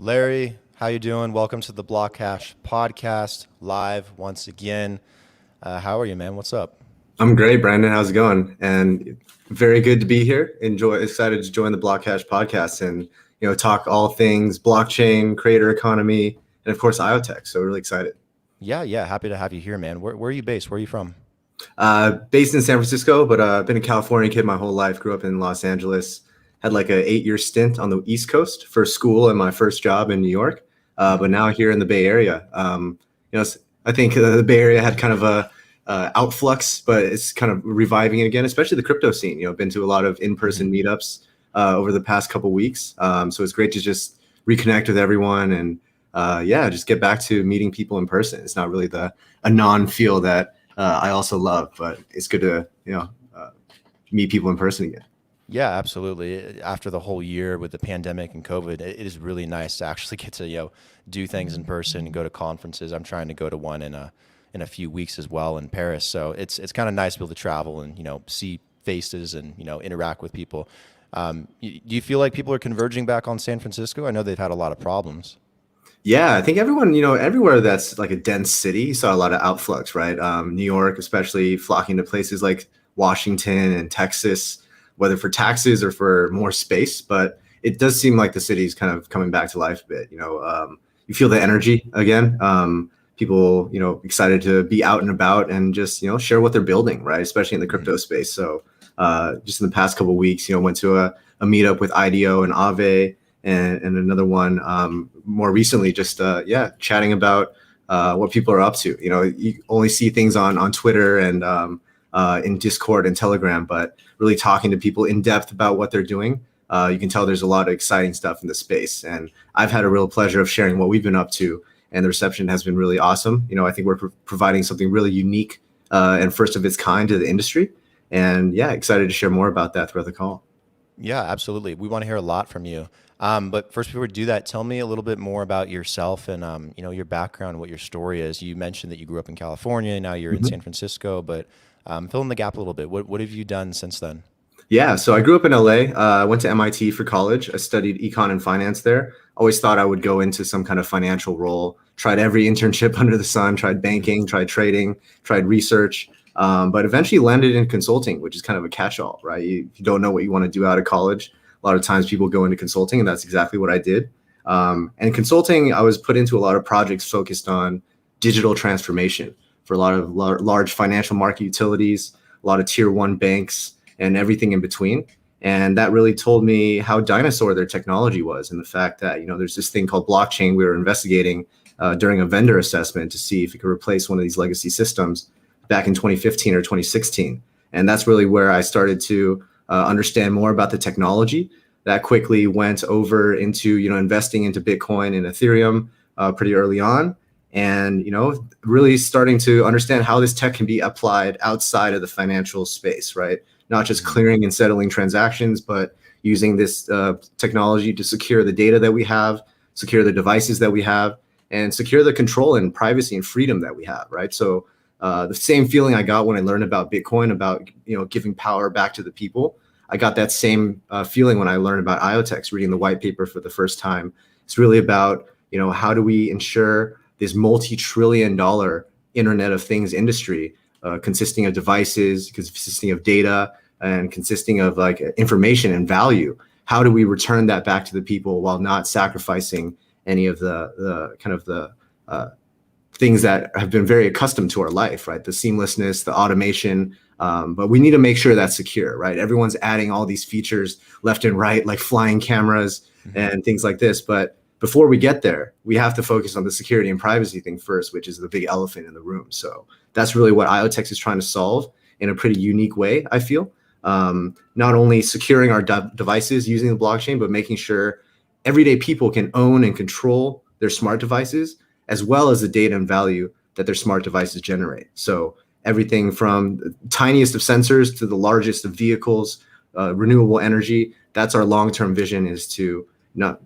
Larry, how you doing? Welcome to the BlockHash podcast, live once again. How are you, man? What's up? I'm great, Brandon. How's it going? And very good to be here. Excited to join the BlockHash podcast and talk all things blockchain, creator economy, and of course IoTex. So really excited. Yeah. Happy to have you here, man. Where are you based? Where are you from? Based in San Francisco, but I've been a California kid my whole life. Grew up in Los Angeles. Had like a 8-year stint on the East Coast for school and my first job in New York. But now here in the Bay Area. I think the Bay Area had kind of a outflux, but it's kind of reviving it again, especially the crypto scene. Been to a lot of in-person meetups over the past couple weeks. So it's great to just reconnect with everyone and just get back to meeting people in person. It's not really a non-feel that I also love, but it's good to meet people in person again. Yeah, absolutely. After the whole year with the pandemic and COVID, it is really nice to actually get to do things in person and go to conferences. I'm trying to go to one in a few weeks as well in Paris. So it's kind of nice to be able to travel and see faces and interact with people. Do you feel like people are converging back on San Francisco? I know they've had a lot of problems. Yeah, I think everyone, everywhere that's like a dense city, you saw a lot of outflux, right? New York, especially flocking to places like Washington and Texas, whether for taxes or for more space. But it does seem like the city's kind of coming back to life a bit. You feel the energy again. People, excited to be out and about and just, share what they're building, right? Especially in the crypto space. So just in the past couple of weeks, went to a meetup with IDEO and Aave and another one more recently, just chatting about what people are up to. You only see things on Twitter and in Discord and Telegram, but really talking to people in depth about what they're doing. You can tell there's a lot of exciting stuff in the space, and I've had a real pleasure of sharing what we've been up to, and the reception has been really awesome. I think we're providing something really unique and first of its kind to the industry, and excited to share more about that throughout the call. Yeah, absolutely. We want to hear a lot from you. But first, before we do that, tell me a little bit more about yourself and your background, what your story is. You mentioned that you grew up in California, now you're in San Francisco, but fill in the gap a little bit. What have you done since then? Yeah, so I grew up in LA. I went to MIT for college. I studied econ and finance there. Always thought I would go into some kind of financial role. Tried every internship under the sun, tried banking, tried trading, tried research, but eventually landed in consulting, which is kind of a catch-all, right? If you don't know what you want to do out of college, a lot of times people go into consulting, and that's exactly what I did. And consulting, I was put into a lot of projects focused on digital transformation for a lot of large financial market utilities, a lot of tier one banks, and everything in between. And that really told me how dinosaur their technology was, and the fact that there's this thing called blockchain we were investigating during a vendor assessment to see if it could replace one of these legacy systems back in 2015 or 2016. And that's really where I started to understand more about the technology. That quickly went over into investing into Bitcoin and Ethereum pretty early on, and really starting to understand how this tech can be applied outside of the financial space, right? Not just clearing and settling transactions, but using this technology to secure the data that we have, secure the devices that we have, and secure the control and privacy and freedom that we have, right? So the same feeling I got when I learned about Bitcoin, about giving power back to the people, I got that same feeling when I learned about IoTex, reading the white paper for the first time. It's really about how do we ensure this multi-trillion-dollar Internet of Things industry, consisting of devices, consisting of data, and consisting of like information and value. How do we return that back to the people while not sacrificing any of the kind of the things that have been very accustomed to our life, right? The seamlessness, the automation, but we need to make sure that's secure, right? Everyone's adding all these features left and right, like flying cameras and things like this. But before we get there, we have to focus on the security and privacy thing first, which is the big elephant in the room. So that's really what IoTex is trying to solve in a pretty unique way, I feel. Not only securing our devices using the blockchain, but making sure everyday people can own and control their smart devices, as well as the data and value that their smart devices generate. So everything from the tiniest of sensors to the largest of vehicles, renewable energy, that's our long-term vision, is to not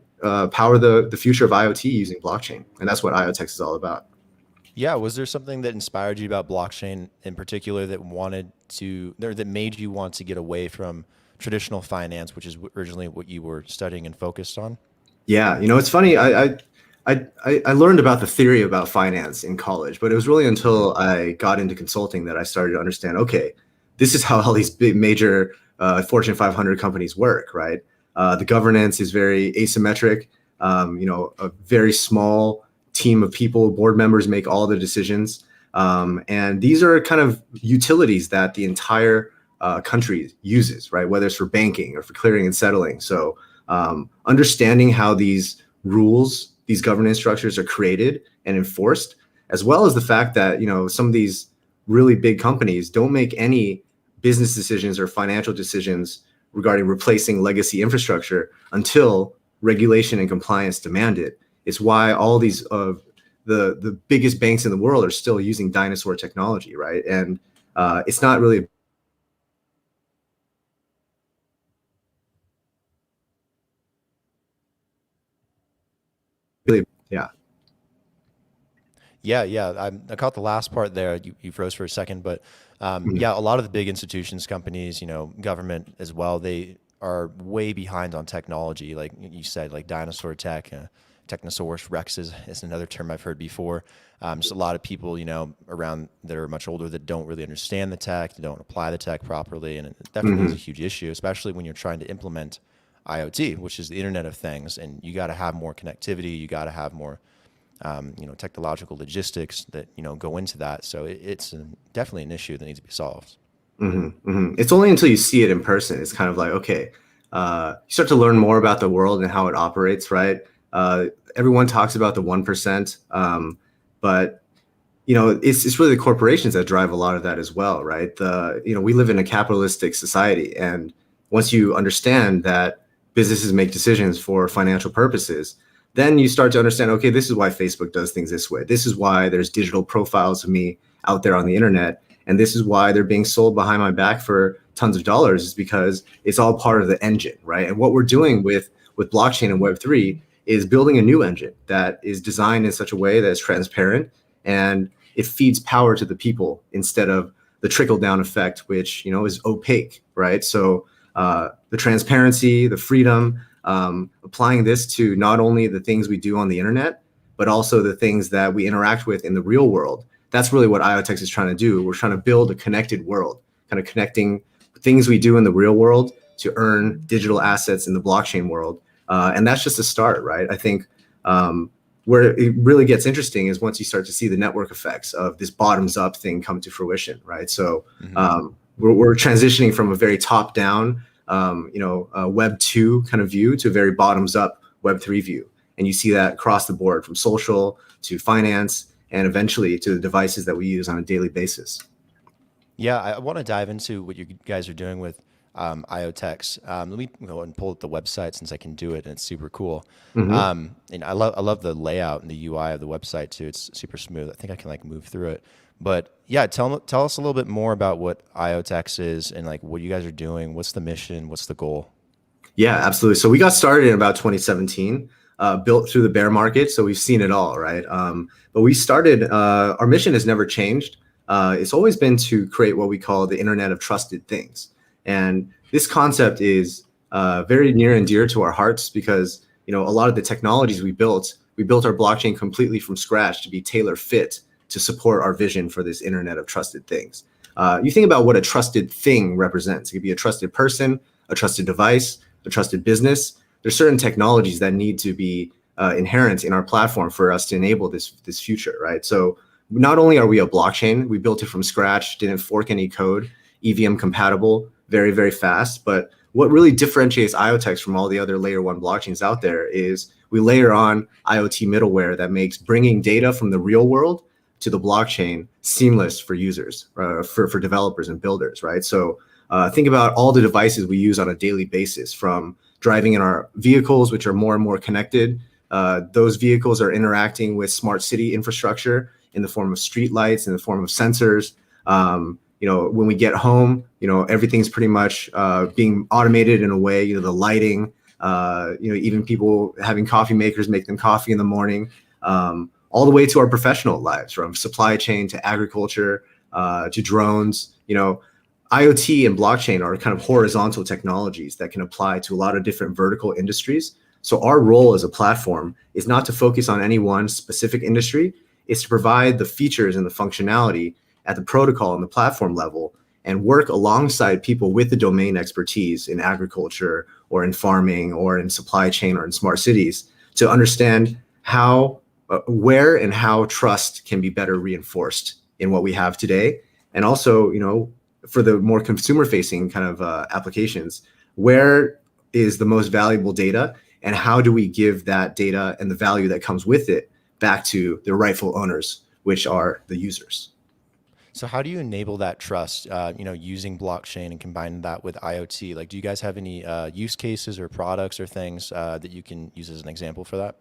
power the future of IoT using blockchain. And that's what IoTex is all about. Yeah, was there something that inspired you about blockchain in particular that that made you want to get away from traditional finance, which is originally what you were studying and focused on? Yeah, it's funny. I learned about the theory about finance in college, but it was really Mhm. until I got into consulting that I started to understand. Okay, this is how all these big major Fortune 500 companies work, right? The governance is very asymmetric. A very small team of people, board members make all the decisions, and these are kind of utilities that the entire country uses, right? Whether it's for banking or for clearing and settling. So understanding how these rules, these governance structures are created and enforced, as well as the fact that some of these really big companies don't make any business decisions or financial decisions regarding replacing legacy infrastructure until regulation and compliance demand it. It's why all these the biggest banks in the world are still using dinosaur technology, right? And it's not really really, yeah. Yeah, yeah. I caught the last part there. You froze for a second, but Mhm. yeah, a lot of the big institutions, companies, government as well, they are way behind on technology. Like you said, like dinosaur tech, Technosaurus Rex is another term I've heard before. Just a lot of people, around that are much older that don't really understand the tech, that don't apply the tech properly, and it definitely is a Mhm. huge issue, especially when you're trying to implement IoT, which is the Internet of Things, and you got to have more connectivity, you got to have more technological logistics that go into that. So it's definitely an issue that needs to be solved. It's only until you see it in person. It's kind of like, okay, you start to learn more about the world and how it operates, right? Everyone talks about the 1%, but it's really the corporations that drive a lot of that as well, right? We live in a capitalistic society, and once you understand that businesses make decisions for financial purposes, then you start to understand, okay, this is why Facebook does things this way. This is why there's digital profiles of me out there on the internet, and this is why they're being sold behind my back for tons of dollars, is because it's all part of the engine, right? And what we're doing with blockchain and Web3 is building a new engine that is designed in such a way that is transparent, and it feeds power to the people instead of the trickle down effect, which is opaque, right? So the transparency, the freedom, applying this to not only the things we do on the internet, but also the things that we interact with in the real world. That's really what IoTex is trying to do. We're trying to build a connected world, kind of connecting things we do in the real world to earn digital assets in the blockchain world. And that's just a start, right? I think where it really gets interesting is once you start to see the network effects of this bottoms up thing come to fruition, right? So Hmm. we're transitioning from a very top down, Web 2 kind of view to a very bottoms up Web 3 view. And you see that across the board from social to finance and eventually to the devices that we use on a daily basis. Yeah, I want to dive into what you guys are doing with IoTex. Let me go and pull up the website since I can do it, and it's super cool. Hmm. And I love the layout and the UI of the website too. It's super smooth. I think I can like move through it. But yeah, tell us a little bit more about what IoTex is and like what you guys are doing. What's the mission? What's the goal? Yeah, absolutely. So we got started in about 2017, built through the bear market. So we've seen it all, right? But we started, our mission has never changed. It's always been to create what we call the Internet of Trusted Things. And this concept is very near and dear to our hearts because, a lot of the technologies we built our blockchain completely from scratch to be tailor fit to support our vision for this Internet of Trusted Things. You think about what a trusted thing represents. It could be a trusted person, a trusted device, a trusted business. There's certain technologies that need to be inherent in our platform for us to enable this future, right? So not only are we a blockchain, we built it from scratch, didn't fork any code, EVM compatible, very, very fast. But what really differentiates IoTex from all the other layer one blockchains out there is we layer on IoT middleware that makes bringing data from the real world to the blockchain seamless for users, for developers and builders, right? So think about all the devices we use on a daily basis, from driving in our vehicles, which are more and more connected. Those vehicles are interacting with smart city infrastructure in the form of street lights, in the form of sensors. When we get home, everything's pretty much being automated in a way. The lighting, even people having coffee makers make them coffee in the morning. All the way to our professional lives, from supply chain to agriculture to drones. IoT and blockchain are kind of horizontal technologies that can apply to a lot of different vertical industries. So our role as a platform is not to focus on any one specific industry. It's to provide the features and the functionality at the protocol and the platform level and work alongside people with the domain expertise in agriculture or in farming or in supply chain or in smart cities to understand how, where and how trust can be better reinforced in what we have today. And also, for the more consumer facing kind of applications, where is the most valuable data and how do we give that data and the value that comes with it back to the rightful owners, which are the users. So how do you enable that trust, using blockchain and combining that with IoT? Like, do you guys have any use cases or products or things that you can use as an example for that?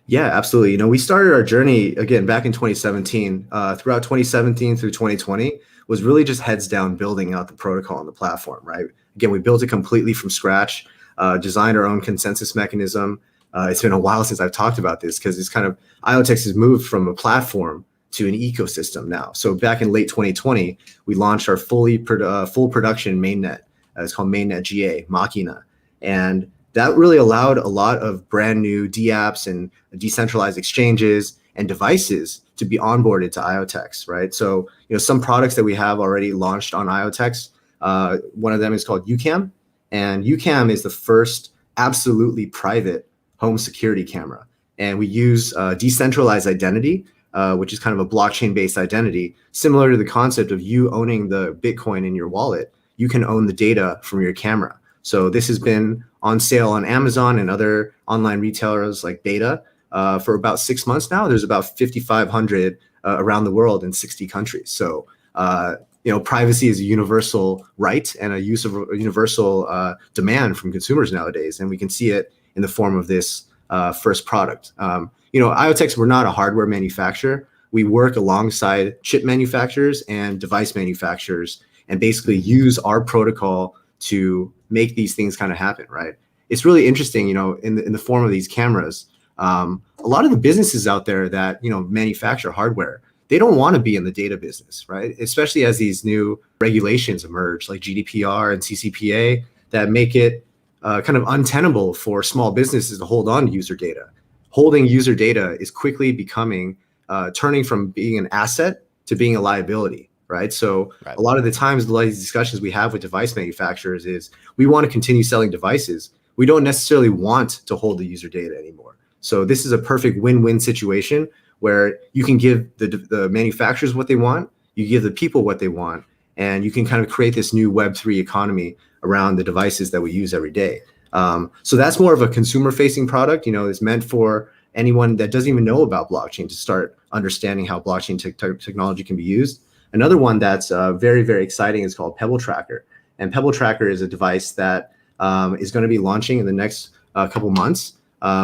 Yeah, absolutely. We started our journey again back in 2017. Throughout 2017 through 2020 was really just heads down building out the protocol and the platform, right? Again, we built it completely from scratch, designed our own consensus mechanism. It's been a while since I've talked about this because it's kind of IoTex has moved from a platform to an ecosystem now. So back in late 2020, we launched our full production mainnet. It's called mainnet GA, Machina. And that really allowed a lot of brand new dApps and decentralized exchanges and devices to be onboarded to IoTex, right? So, some products that we have already launched on IoTex, one of them is called Ucam. And Ucam is the first absolutely private home security camera. And we use decentralized identity, which is kind of a blockchain-based identity, similar to the concept of you owning the Bitcoin in your wallet. You can own the data from your camera. So this has been on sale on Amazon and other online retailers like Beta for about 6 months now. There's about 5,500 around the world in 60 countries. So privacy is a universal right and a universal demand from consumers nowadays, and we can see it in the form of this first product. IoTex, we're not a hardware manufacturer. We work alongside chip manufacturers and device manufacturers and basically use our protocol to make these things kind of happen, right? It's really interesting, in the form of these cameras. A lot of the businesses out there that, manufacture hardware, they don't want to be in the data business, right? Especially as these new regulations emerge like GDPR and CCPA that make it kind of untenable for small businesses to hold on to user data. Holding user data is quickly becoming, turning from being an asset to being a liability, right? So Right. a lot of the times, a lot of these discussions we have with device manufacturers is we want to continue selling devices. We don't necessarily want to hold the user data anymore. So this is a perfect win-win situation where you can give the manufacturers what they want, you give the people what they want, and you can kind of create this new Web3 economy around the devices that we use every day. So that's more of a consumer-facing product. It's meant for anyone that doesn't even know about blockchain to start understanding how blockchain technology can be used. Another one that's very, very exciting is called Pebble Tracker. And Pebble Tracker is a device that is going to be launching in the next couple months.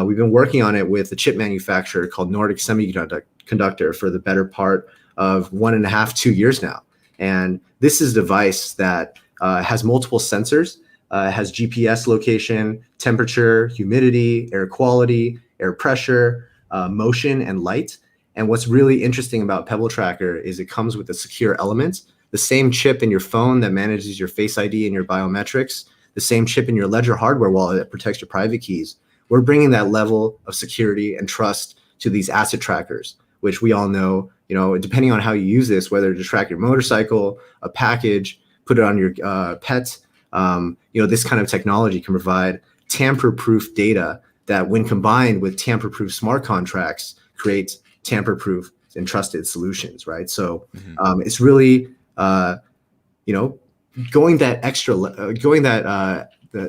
We've been working on it with a chip manufacturer called Nordic Semiconductor for the better part of 1.5, 2 years now. And this is a device that has multiple sensors. Has GPS location, temperature, humidity, air quality, air pressure, motion, and light. And what's really interesting about Pebble Tracker is it comes with a secure element, the same chip in your phone that manages your Face ID and your biometrics, the same chip in your Ledger hardware wallet that protects your private keys. We're bringing that level of security and trust to these asset trackers, which we all know, depending on how you use this, whether to track your motorcycle, a package, put it on your pet, this kind of technology can provide tamper-proof data that, when combined with tamper-proof smart contracts, creates tamper-proof and trusted solutions, right? So it's really, going the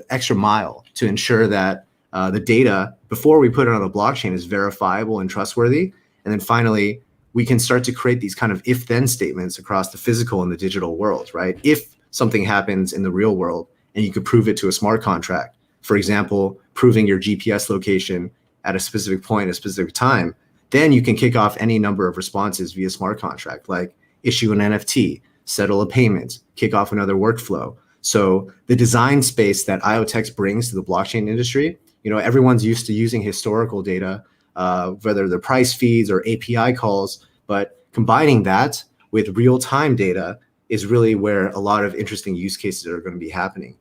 extra mile to ensure that the data before we put it on the blockchain is verifiable and trustworthy, and then finally we can start to create these kind of if-then statements across the physical and the digital world, right? If something happens in the real world and you could prove it to a smart contract, for example, proving your GPS location at a specific point, a specific time, then you can kick off any number of responses via smart contract, like issue an NFT, settle a payment, kick off another workflow. So the design space that IoTex brings to the blockchain industry, everyone's used to using historical data, whether they're price feeds or API calls, but combining that with real-time data is really where a lot of interesting use cases are going to be happening.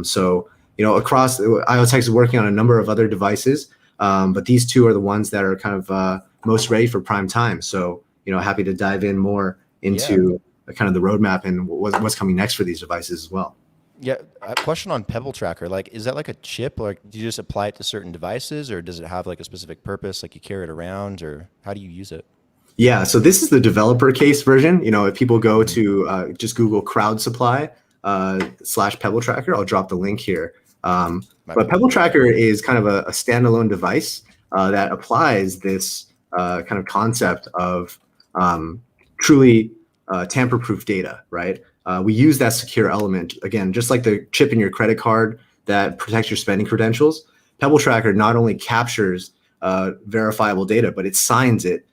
So across IoTex is working on a number of other devices, but these two are the ones that are kind of most ready for prime time. So, happy to dive in more into kind of the roadmap and what's coming next for these devices as well. Yeah, a question on Pebble Tracker. Like, is that like a chip? Like, do you just apply it to certain devices, or does it have like a specific purpose? Like, you carry it around, or how do you use it? Yeah, so this is the developer case version. If people go to just Google crowd supply / Pebble Tracker, I'll drop the link here. But Pebble Tracker is kind of a standalone device that applies this kind of concept of truly tamper-proof data, right? We use that secure element, again, just like the chip in your credit card that protects your spending credentials. Pebble Tracker not only captures verifiable data, but it signs it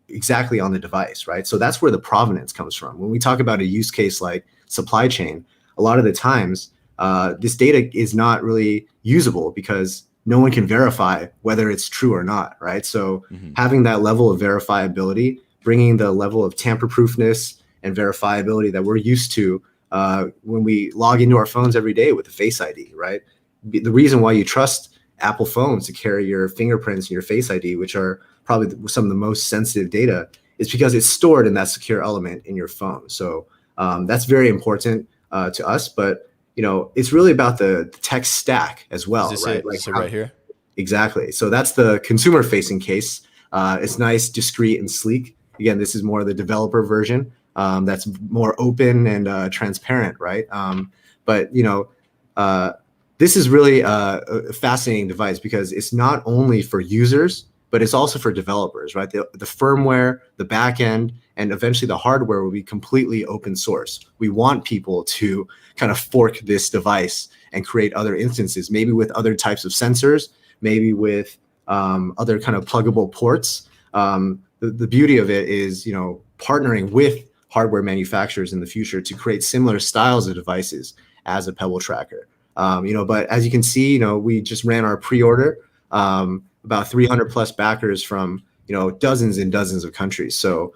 exactly on the device, right? So that's where the provenance comes from. When we talk about a use case like supply chain, a lot of the times this data is not really usable because no one can verify whether it's true or not, right? So having that level of verifiability, bringing the level of tamper-proofness and verifiability that we're used to when we log into our phones every day with the Face ID, right? The reason why you trust Apple phones to carry your fingerprints and your Face ID, which are probably some of the most sensitive data, is because it's stored in that secure element in your phone. So that's very important to us, but it's really about the tech stack as well, right? Like right here. Exactly. So that's the consumer-facing case. It's nice, discreet, and sleek. Again, this is more the developer version that's more open and transparent, right? But this is really a fascinating device because it's not only for users, but it's also for developers, right? The firmware, the back end, and eventually the hardware will be completely open source. We want people to kind of fork this device and create other instances, maybe with other types of sensors, maybe with other kind of pluggable ports. The beauty of it is, partnering with hardware manufacturers in the future to create similar styles of devices as a Pebble Tracker. But as you can see, we just ran our pre-order, about 300 plus backers from, dozens and dozens of countries. So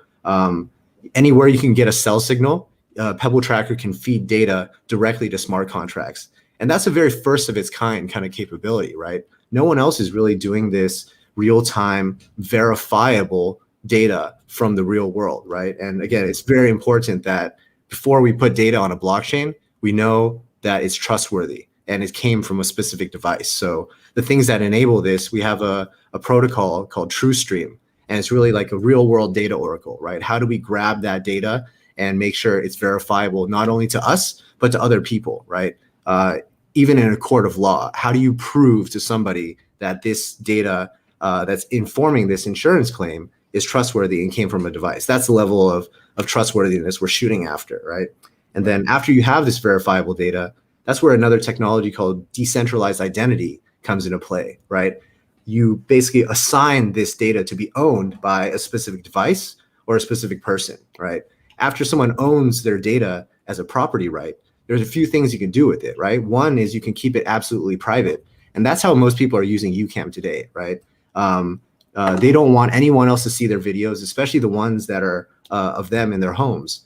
anywhere you can get a cell signal, Pebble Tracker can feed data directly to smart contracts. And that's a very first of its kind of capability, right? No one else is really doing this real-time verifiable data from the real world, right? And again, it's very important that before we put data on a blockchain, we know that it's trustworthy and it came from a specific device. So the things that enable this, we have a protocol called TrueStream, and it's really like a real world data oracle, right? How do we grab that data and make sure it's verifiable, not only to us, but to other people, right? Even in a court of law, how do you prove to somebody that this data that's informing this insurance claim is trustworthy and came from a device? That's the level of trustworthiness we're shooting after, right? And then after you have this verifiable data, that's where another technology called decentralized identity comes into play, right? You basically assign this data to be owned by a specific device or a specific person, right? After someone owns their data as a property right, there's a few things you can do with it, right? One is you can keep it absolutely private. And that's how most people are using Ucam today, right? They don't want anyone else to see their videos, especially the ones that are of them in their homes.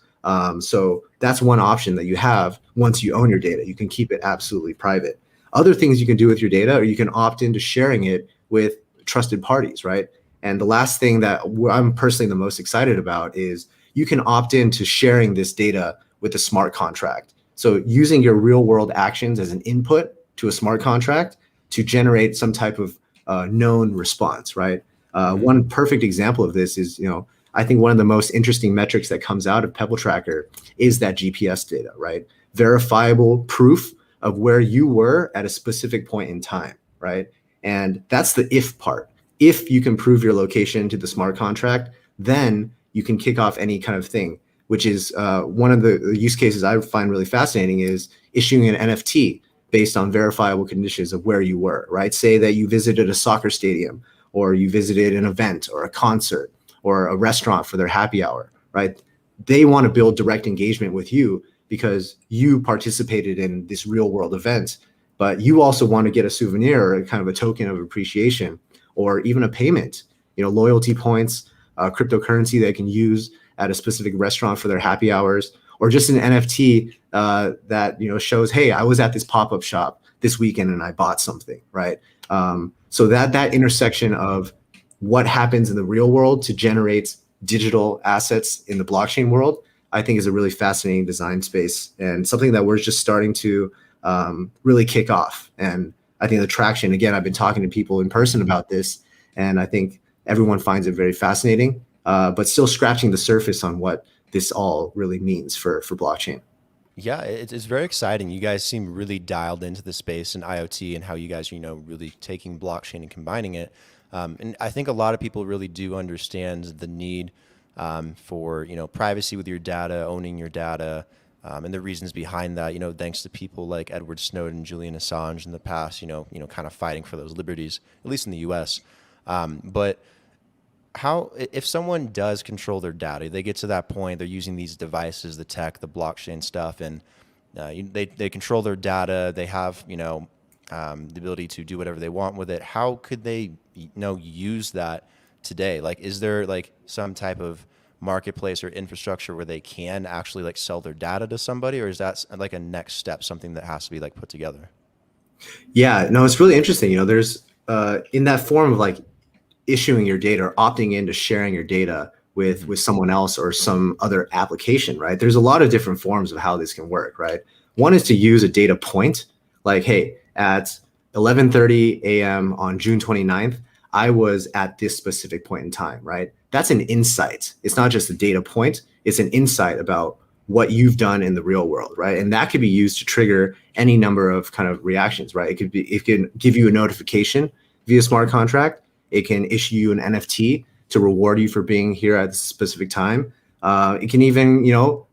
So that's one option that you have once you own your data. You can keep it absolutely private. Other things you can do with your data, or you can opt into sharing it with trusted parties, right? And the last thing that I'm personally the most excited about is you can opt into sharing this data with a smart contract. So using your real world actions as an input to a smart contract to generate some type of known response, right? One perfect example of this is, I think one of the most interesting metrics that comes out of Pebble Tracker is that GPS data, right? Verifiable proof of where you were at a specific point in time, right? And that's the if part. If you can prove your location to the smart contract, then you can kick off any kind of thing, which is one of the use cases I find really fascinating is issuing an NFT based on verifiable conditions of where you were, right? Say that you visited a soccer stadium, or you visited an event or a concert or a restaurant for their happy hour, right? They want to build direct engagement with you because you participated in this real world event, but you also want to get a souvenir or kind of a token of appreciation, or even a payment, loyalty points, cryptocurrency they can use at a specific restaurant for their happy hours, or just an NFT that shows, hey, I was at this pop-up shop this weekend and I bought something, right? So that intersection of what happens in the real world to generate digital assets in the blockchain world, I think is a really fascinating design space and something that we're just starting to really kick off. And I think the traction, again, I've been talking to people in person about this, and I think everyone finds it very fascinating, but still scratching the surface on what this all really means for blockchain. Yeah, it's very exciting. You guys seem really dialed into the space and IoT and how you guys are, really taking blockchain and combining it. And I think a lot of people really do understand the need for, privacy with your data, owning your data, and the reasons behind that, thanks to people like Edward Snowden, Julian Assange in the past, kind of fighting for those liberties, at least in the US. But how, if someone does control their data, they get to that point, they're using these devices, the tech, the blockchain stuff, and they control their data. They have, the ability to do whatever they want with it. How could they, use that today? Like, is there like some type of marketplace or infrastructure where they can actually like sell their data to somebody, or is that like a next step, something that has to be like put together? Yeah, no, it's really interesting. There's in that form of like issuing your data or opting into sharing your data with someone else or some other application, right? There's a lot of different forms of how this can work, right? One is to use a data point, like, hey, at 11:30 a.m. on June 29th, I was at this specific point in time, right? That's an insight. It's not just a data point, it's an insight about what you've done in the real world, right? And that could be used to trigger any number of kind of reactions, right? It can give you a notification via smart contract. It can issue you an NFT to reward you for being here at this specific time. It can even,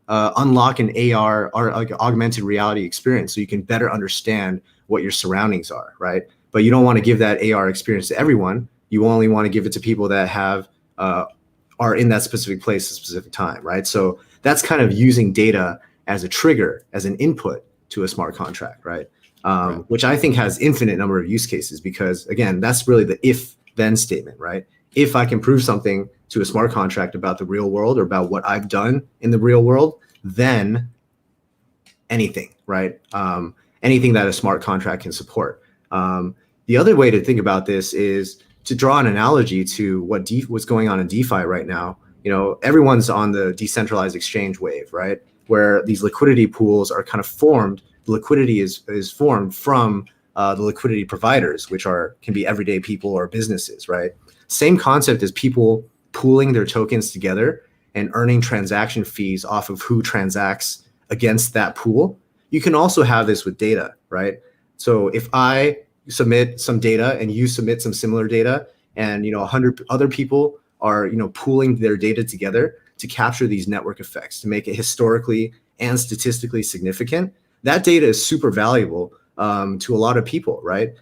unlock an AR or like augmented reality experience so you can better understand what your surroundings are, right? But you don't want to give that AR experience to everyone. You only want to give it to people that have are in that specific place at a specific time, right? So that's kind of using data as a trigger, as an input to a smart contract, right? Right. Which I think has infinite number of use cases because, again, that's really the if-then statement, right? If I can prove something to a smart contract about the real world or about what I've done in the real world, then anything, right? Anything that a smart contract can support. The other way to think about this is to draw an analogy to what's going on in DeFi right now. Everyone's on the decentralized exchange wave, right? Where these liquidity pools are kind of formed. The liquidity is formed from the liquidity providers, which can be everyday people or businesses, right? Same concept as people pooling their tokens together and earning transaction fees off of who transacts against that pool. You can also have this with data, right? So if I submit some data and you submit some similar data, and 100 other people are pooling their data together to capture these network effects to make it historically and statistically significant, that data is super valuable to a lot of people, right?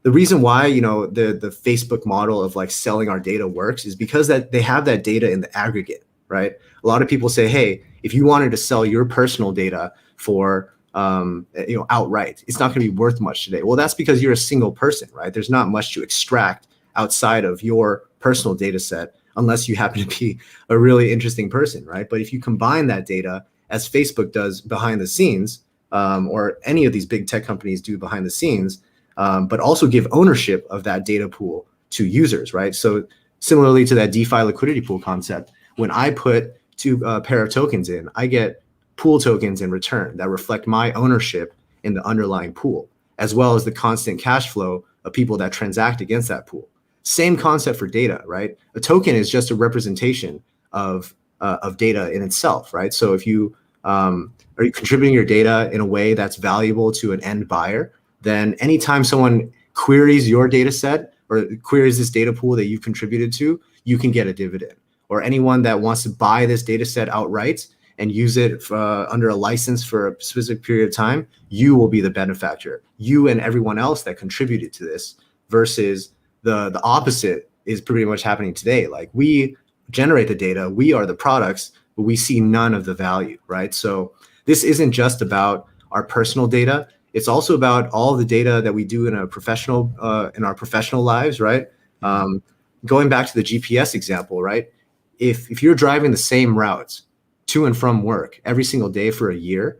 The reason why the Facebook model of like selling our data works is because that they have that data in the aggregate, right? A lot of people say, hey, if you wanted to sell your personal data for outright, it's not going to be worth much today. Well, that's because you're a single person, right? There's not much to extract outside of your personal data set unless you happen to be a really interesting person, right? But if you combine that data, as Facebook does behind the scenes, or any of these big tech companies do behind the scenes, but also give ownership of that data pool to users, right? So similarly to that DeFi liquidity pool concept, when I put two pair of tokens in, I get pool tokens in return that reflect my ownership in the underlying pool, as well as the constant cash flow of people that transact against that pool. Same concept for data, right? A token is just a representation of data in itself, right? So if you are you contributing your data in a way that's valuable to an end buyer, then anytime someone queries your data set or queries this data pool that you've contributed to, you can get a dividend. Or anyone that wants to buy this data set outright and use it under a license for a specific period of time, you will be the benefactor. You and everyone else that contributed to this, versus the opposite is pretty much happening today. Like, we generate the data, we are the products, but we see none of the value, right? So this isn't just about our personal data. It's also about all the data that we do in our professional lives, right? Going back to the GPS example, right? If you're driving the same routes to and from work every single day for a year,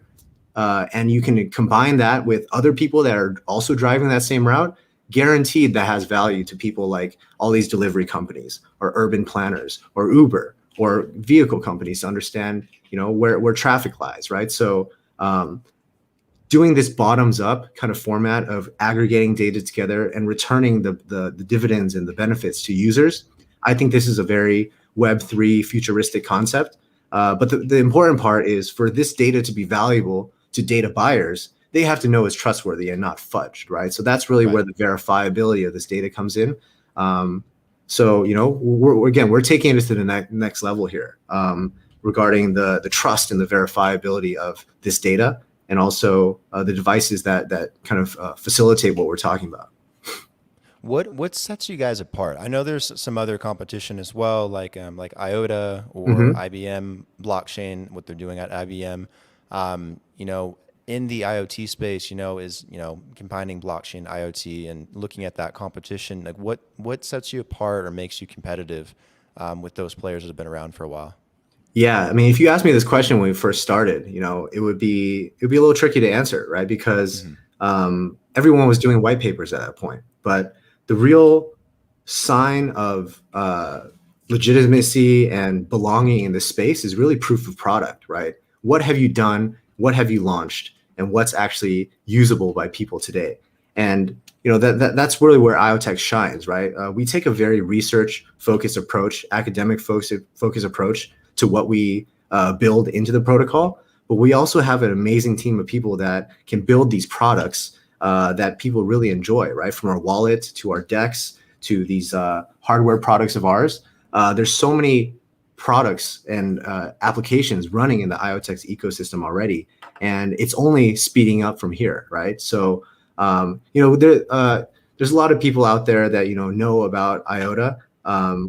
and you can combine that with other people that are also driving that same route, guaranteed that has value to people like all these delivery companies or urban planners or Uber or vehicle companies to understand, where traffic lies, right? So doing this bottoms up kind of format of aggregating data together and returning the dividends and the benefits to users, I think this is a very Web3 futuristic concept. But the important part is for this data to be valuable to data buyers, they have to know it's trustworthy and not fudged, right? So that's really where the verifiability of this data comes in. So, we're taking it to the next level here regarding the trust and the verifiability of this data, and also the devices that kind of facilitate what we're talking about. What sets you guys apart? I know there's some other competition as well, like IOTA or IBM blockchain, what they're doing at IBM. In the IoT space, is combining blockchain, IoT, and looking at that competition. Like what sets you apart or makes you competitive with those players that have been around for a while? Yeah, I mean, if you asked me this question when we first started, it would be a little tricky to answer, right? Because everyone was doing white papers at that point. But the real sign of legitimacy and belonging in this space is really proof of product, right? What have you done? What have you launched? And what's actually usable by people today? And that's really where IoTex shines, right? We take a very research-focused approach, academic focused approach to what we build into the protocol. But we also have an amazing team of people that can build these products that people really enjoy, right? From our wallet to our DEX to these hardware products of ours. There's so many products and applications running in the IoTex ecosystem already, and it's only speeding up from here, right? So, there's a lot of people out there that know about IOTA.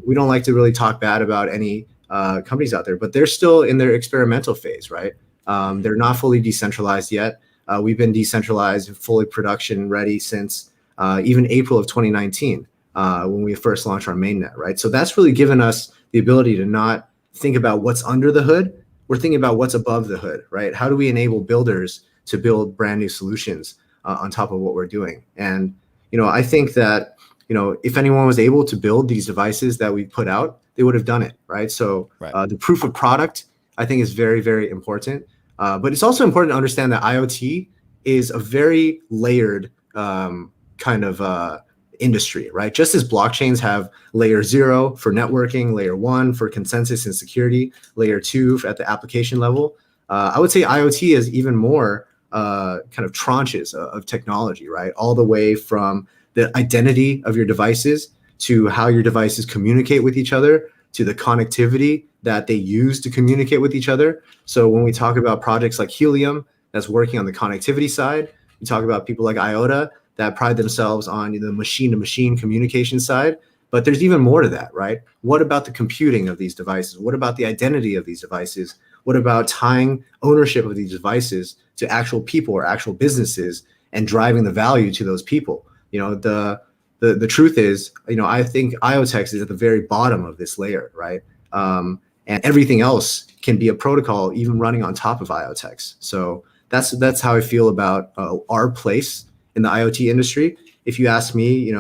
We don't like to really talk bad about any companies out there, but they're still in their experimental phase, right? They're not fully decentralized yet. We've been decentralized, fully production ready since even April of 2019 when we first launched our mainnet, right? So that's really given us the ability to not think about what's under the hood. We're thinking about what's above the hood, right? How do we enable builders to build brand new solutions on top of what we're doing? And, I think that, if anyone was able to build these devices that we put out, they would have done it, right? So the proof of product, I think, is very, very important. But it's also important to understand that IoT is a very layered kind of industry, right? Just as blockchains have layer 0 for networking, layer 1 for consensus and security, layer 2 at the application level, I would say IoT is even more kind of tranches of technology, right? All the way from the identity of your devices to how your devices communicate with each other, to the connectivity that they use to communicate with each other. So when we talk about projects like Helium that's working on the connectivity side, we talk about people like IOTA that pride themselves on the machine-to-machine communication side. But there's even more to that, right? What about the computing of these devices? What about the identity of these devices? What about tying ownership of these devices to actual people or actual businesses and driving the value to those people? The truth is, I think IoTex is at the very bottom of this layer, right? And everything else can be a protocol even running on top of IoTex. So that's how I feel about our place in the IoT industry. If you ask me,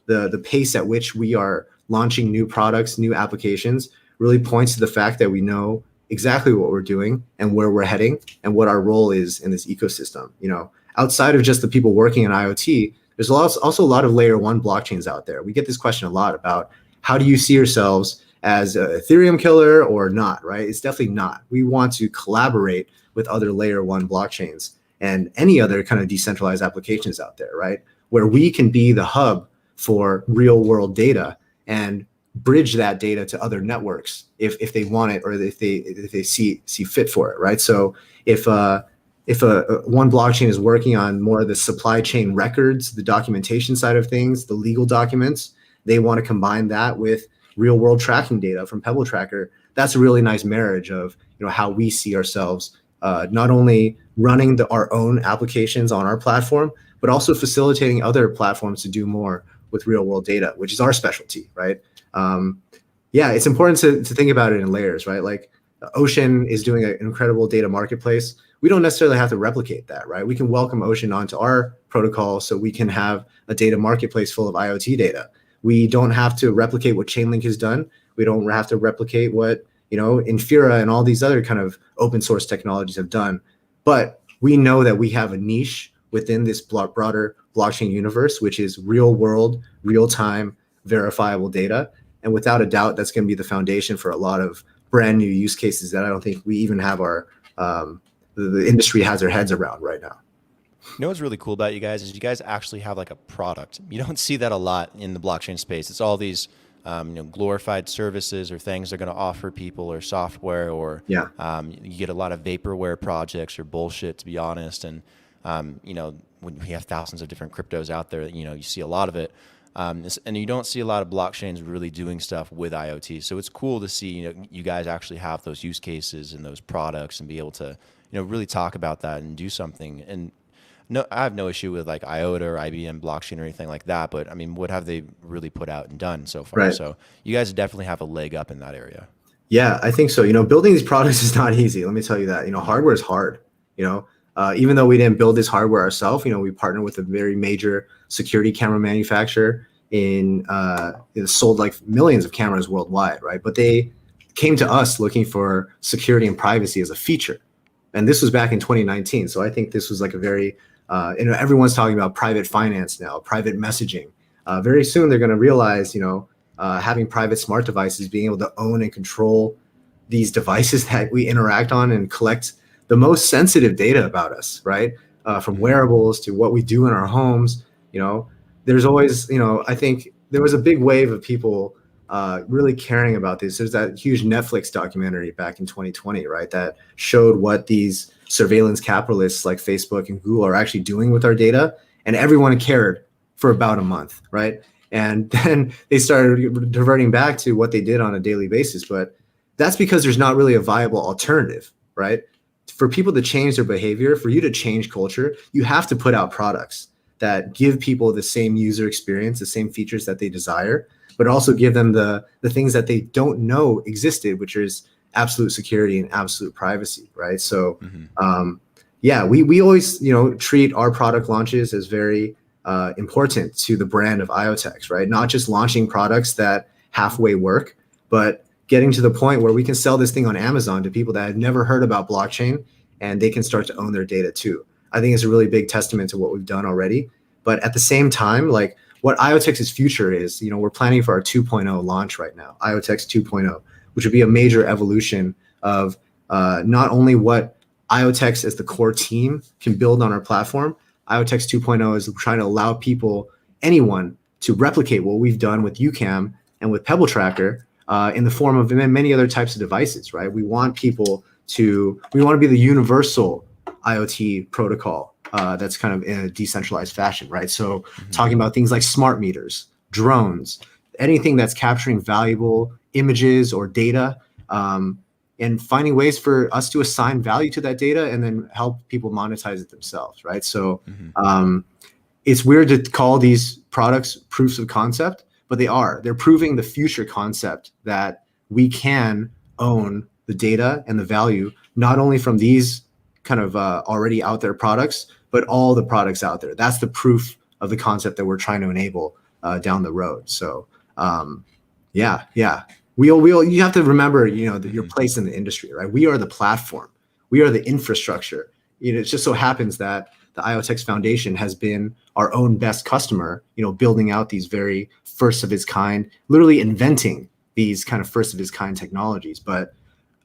the pace at which we are launching new products, new applications really points to the fact that we know exactly what we're doing and where we're heading and what our role is in this ecosystem. Outside of just the people working in IoT, there's also a lot of layer 1 blockchains out there. We get this question a lot about how do you see yourselves as an Ethereum killer or not, right? It's definitely not. We want to collaborate with other layer 1 blockchains and any other kind of decentralized applications out there, right? Where we can be the hub for real world data and bridge that data to other networks if they want it or if they see fit for it, right? So if one blockchain is working on more of the supply chain records, the documentation side of things, the legal documents, they want to combine that with real world tracking data from Pebble Tracker. That's a really nice marriage of how we see ourselves not only running our own applications on our platform, but also facilitating other platforms to do more with real world data, which is our specialty, right? It's important to think about it in layers, right? Like Ocean is doing an incredible data marketplace. we don't necessarily have to replicate that, right? We can welcome Ocean onto our protocol so we can have a data marketplace full of IoT data. We don't have to replicate what Chainlink has done. We don't have to replicate what, Infura and all these other kind of open source technologies have done. But we know that we have a niche within this broader blockchain universe, which is real world, real time, verifiable data. And without a doubt, that's going to be the foundation for a lot of brand new use cases that I don't think we even have the industry has their heads around right now. You know what's really cool about you guys is you guys actually have like a product. You don't see that a lot in the blockchain space. It's all these glorified services or things they're going to offer people, or software, or Yeah. you get a lot of vaporware projects or bullshit, to be honest. And when we have thousands of different cryptos out there, you see a lot of it. And you don't see a lot of blockchains really doing stuff with IoT. So it's cool to see you guys actually have those use cases and those products and be able to really talk about that and do something. And no, I have no issue with like IOTA or IBM blockchain or anything like that. But I mean, what have they really put out and done so far? Right. So you guys definitely have a leg up in that area. Yeah, I think so. Building these products is not easy. Let me tell you that. Hardware is hard. Even though we didn't build this hardware ourselves, we partnered with a very major security camera manufacturer it sold like millions of cameras worldwide, right? But they came to us looking for security and privacy as a feature. And this was back in 2019. So I think this was like a very, everyone's talking about private finance now, private messaging. Very soon they're going to realize, having private smart devices, being able to own and control these devices that we interact on and collect the most sensitive data about us, right? From wearables to what we do in our homes, there's always, I think there was a big wave of people really caring about this. There's that huge Netflix documentary back in 2020, right, that showed what these surveillance capitalists like Facebook and Google are actually doing with our data. And everyone cared for about a month, right? And then they started diverting back to what they did on a daily basis. But that's because there's not really a viable alternative, right? For people to change their behavior, for you to change culture, you have to put out products that give people the same user experience, the same features that they desire, but also give them the things that they don't know existed, which is absolute security and absolute privacy, right? So, we always, treat our product launches as very important to the brand of IoTex, right? Not just launching products that halfway work, but getting to the point where we can sell this thing on Amazon to people that had never heard about blockchain, and they can start to own their data too. I think it's a really big testament to what we've done already. But at the same time, like what IoTex's future is, we're planning for our 2.0 launch right now, IoTex 2.0, which would be a major evolution of not only what IoTex as the core team can build on our platform. IoTex 2.0 is trying to allow people, anyone, to replicate what we've done with Ucam and with Pebble Tracker in the form of many other types of devices, right? We want to be the universal IoT protocol that's kind of in a decentralized fashion, right? So talking about things like smart meters, drones, anything that's capturing valuable images or data, and finding ways for us to assign value to that data and then help people monetize it themselves, right? So it's weird to call these products proofs of concept, but they're proving the future concept that we can own the data and the value, not only from these kind of already out there products, but all the products out there. That's the proof of the concept that we're trying to enable down the road. So you have to remember, your place in the industry, right? We are the platform. We are the infrastructure. It just so happens that the IoTex Foundation has been our own best customer, building out these very first of its kind, literally inventing these kind of first of its kind technologies. But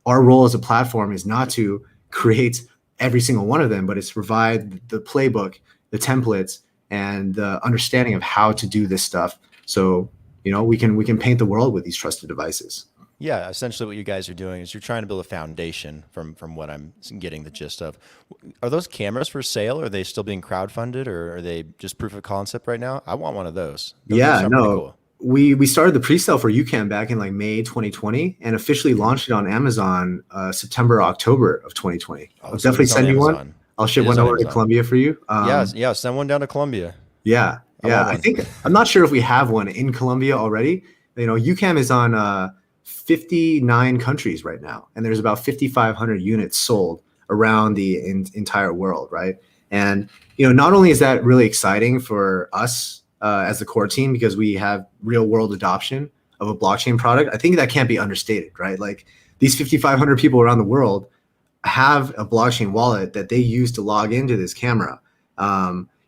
our role as a platform is not to create every single one of them, but it's to provide the playbook, the templates, and the understanding of how to do this stuff. So, we can paint the world with these trusted devices. Yeah, essentially what you guys are doing is you're trying to build a foundation from what I'm getting the gist of. Are those cameras for sale? Are they still being crowdfunded, or are they just proof of concept right now? I want one of those. Those sound pretty cool. We started the pre-sale for Ucam back in like May 2020 and officially launched it on Amazon September, October of 2020. I'll definitely send you one. I'll ship one over to Colombia for you. Send one down to Colombia. Yeah. I think I'm not sure if we have one in Colombia already. Ucam is on 59 countries right now, and there's about 5,500 units sold around the entire world, right? And not only is that really exciting for us as the core team because we have real world adoption of a blockchain product, I think that can't be understated, right? Like these 5,500 people around the world have a blockchain wallet that they use to log into this camera.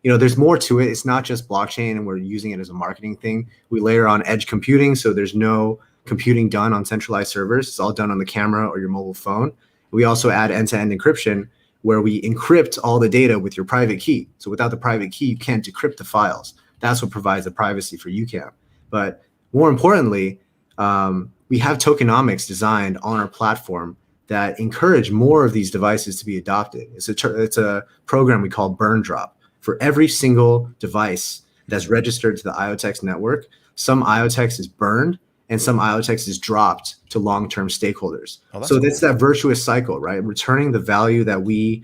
There's more to it. It's not just blockchain and we're using it as a marketing thing. We layer on edge computing, so there's no computing done on centralized servers. It's all done on the camera or your mobile phone. We also add end-to-end encryption where we encrypt all the data with your private key. So without the private key, you can't decrypt the files. That's what provides the privacy for Ucam. But more importantly, we have tokenomics designed on our platform that encourage more of these devices to be adopted. It's a program we call Burn Drop. For every single device that's registered to the IoTex network, some IoTex is burned and some IoTex is dropped to long-term stakeholders. So that's that virtuous cycle, right? Returning the value that we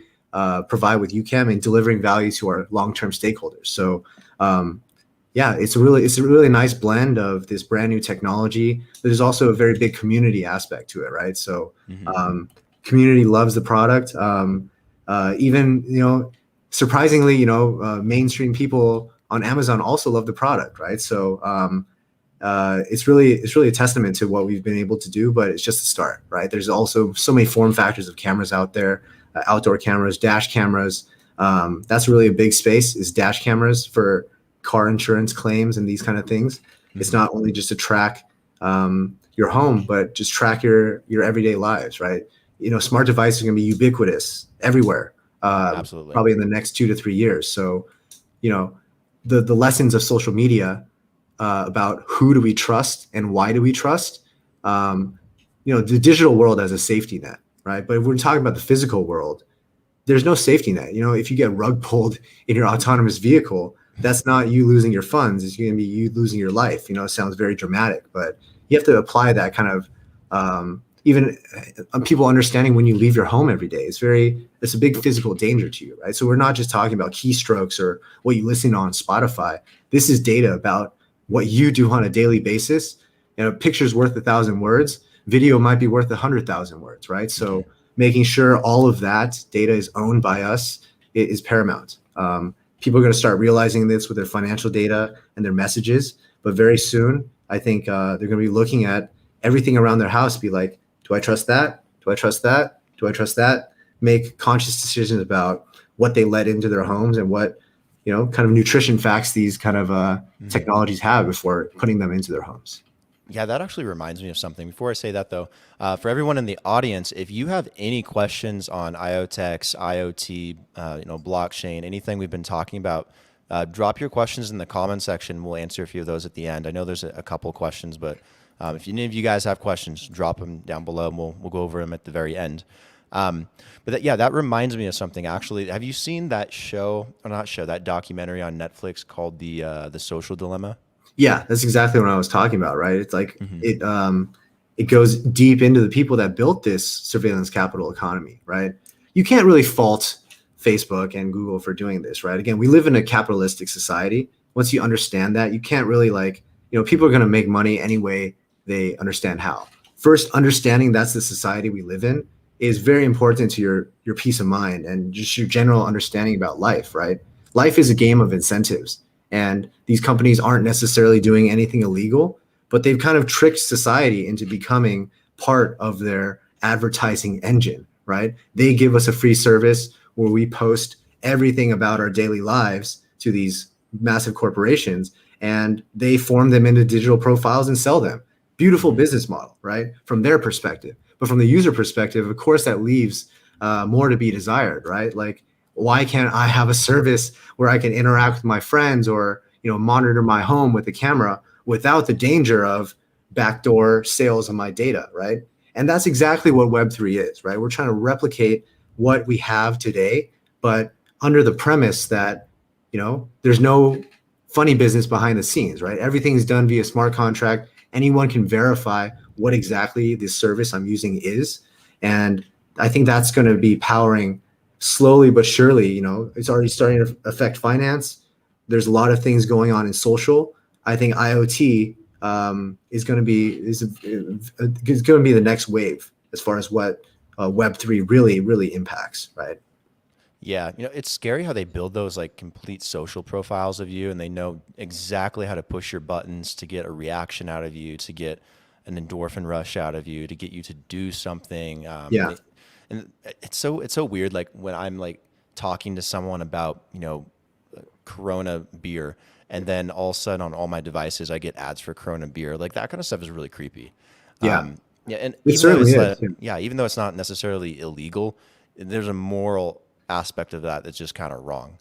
provide with Ucam and delivering value to our long-term stakeholders. So it's a really nice blend of this brand new technology. There's also a very big community aspect to it, right? So community loves the product. Even surprisingly, mainstream people on Amazon also love the product, right? So it's really a testament to what we've been able to do, but it's just a start, right? There's also so many form factors of cameras out there, outdoor cameras, dash cameras. That's really a big space is dash cameras for car insurance claims and these kind of things. It's not only just to track your home, but just track your everyday lives, right? Smart devices are going to be ubiquitous everywhere. Absolutely. Probably in the next 2 to 3 years. So, the lessons of social media about who do we trust and why do we trust, the digital world as a safety net, right? But if we're talking about the physical world, there's no safety net. If you get rug pulled in your autonomous vehicle, that's not you losing your funds. It's going to be you losing your life. It sounds very dramatic, but you have to apply that kind of even people understanding when you leave your home every day. It's a big physical danger to you, right? So we're not just talking about keystrokes or what you listen on Spotify. This is data about what you do on a daily basis. A picture's worth 1,000 words. Video might be worth 100,000 words, right? So making sure all of that data is owned by us is paramount. People are going to start realizing this with their financial data and their messages, but very soon, I think they're going to be looking at everything around their house, be like, do I trust that? Do I trust that? Do I trust that? Make conscious decisions about what they let into their homes and what, kind of nutrition facts these kind of technologies have before putting them into their homes. Yeah, that actually reminds me of something. Before I say that, though, for everyone in the audience, if you have any questions on IoTex, IoT, blockchain, anything we've been talking about, drop your questions in the comment section. We'll answer a few of those at the end. I know there's a couple questions, but if any of you guys have questions, drop them down below, and we'll go over them at the very end. That reminds me of something. Actually, have you seen that that documentary on Netflix called the Social Dilemma? Yeah, that's exactly what I was talking about, right? It's like it goes deep into the people that built this surveillance capital economy, right? You can't really fault Facebook and Google for doing this, right? Again, we live in a capitalistic society. Once you understand that, you can't really people are going to make money any way they understand how. First, understanding that's the society we live in is very important to your peace of mind and just your general understanding about life, right? Life is a game of incentives. And these companies aren't necessarily doing anything illegal, but they've kind of tricked society into becoming part of their advertising engine, right? They give us a free service where we post everything about our daily lives to these massive corporations, and they form them into digital profiles and sell them. Beautiful business model, right? From their perspective. But from the user perspective, of course, that leaves more to be desired, right? Like, why can't I have a service where I can interact with my friends or monitor my home with a camera without the danger of backdoor sales of my data, right? And that's exactly what Web3 is, right? We're trying to replicate what we have today, but under the premise that there's no funny business behind the scenes, right? Everything's done via smart contract. Anyone can verify what exactly the service I'm using is, and I think that's going to be powering slowly but surely. It's already starting to affect finance. There's a lot of things going on in social. I think IoT is going to be the next wave as far as what Web3 really, really impacts, right? Yeah, it's scary how they build those like complete social profiles of you, and they know exactly how to push your buttons to get a reaction out of you, to get an endorphin rush out of you, to get you to do something. Yeah. And it's so weird. Like when I'm like talking to someone about Corona beer, and then all of a sudden on all my devices I get ads for Corona beer. Like that kind of stuff is really creepy. Yeah. Yeah, and It certainly is. Yeah. even though it's not necessarily illegal, there's a moral aspect of that that's just kind of wrong.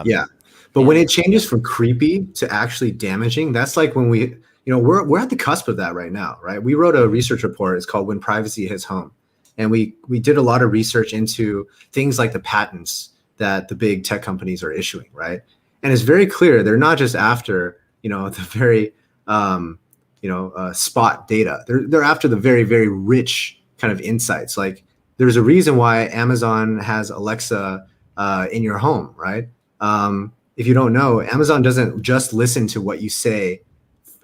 Yeah. But when And it changes from creepy to actually damaging, that's like when we're at the cusp of that right now, right? We wrote a research report. It's called When Privacy Hits Home. And we did a lot of research into things like the patents that the big tech companies are issuing, right? And it's very clear they're not just after, the very spot data. They're after the very, very rich kind of insights. Like there's a reason why Amazon has Alexa in your home, right? If you don't know, Amazon doesn't just listen to what you say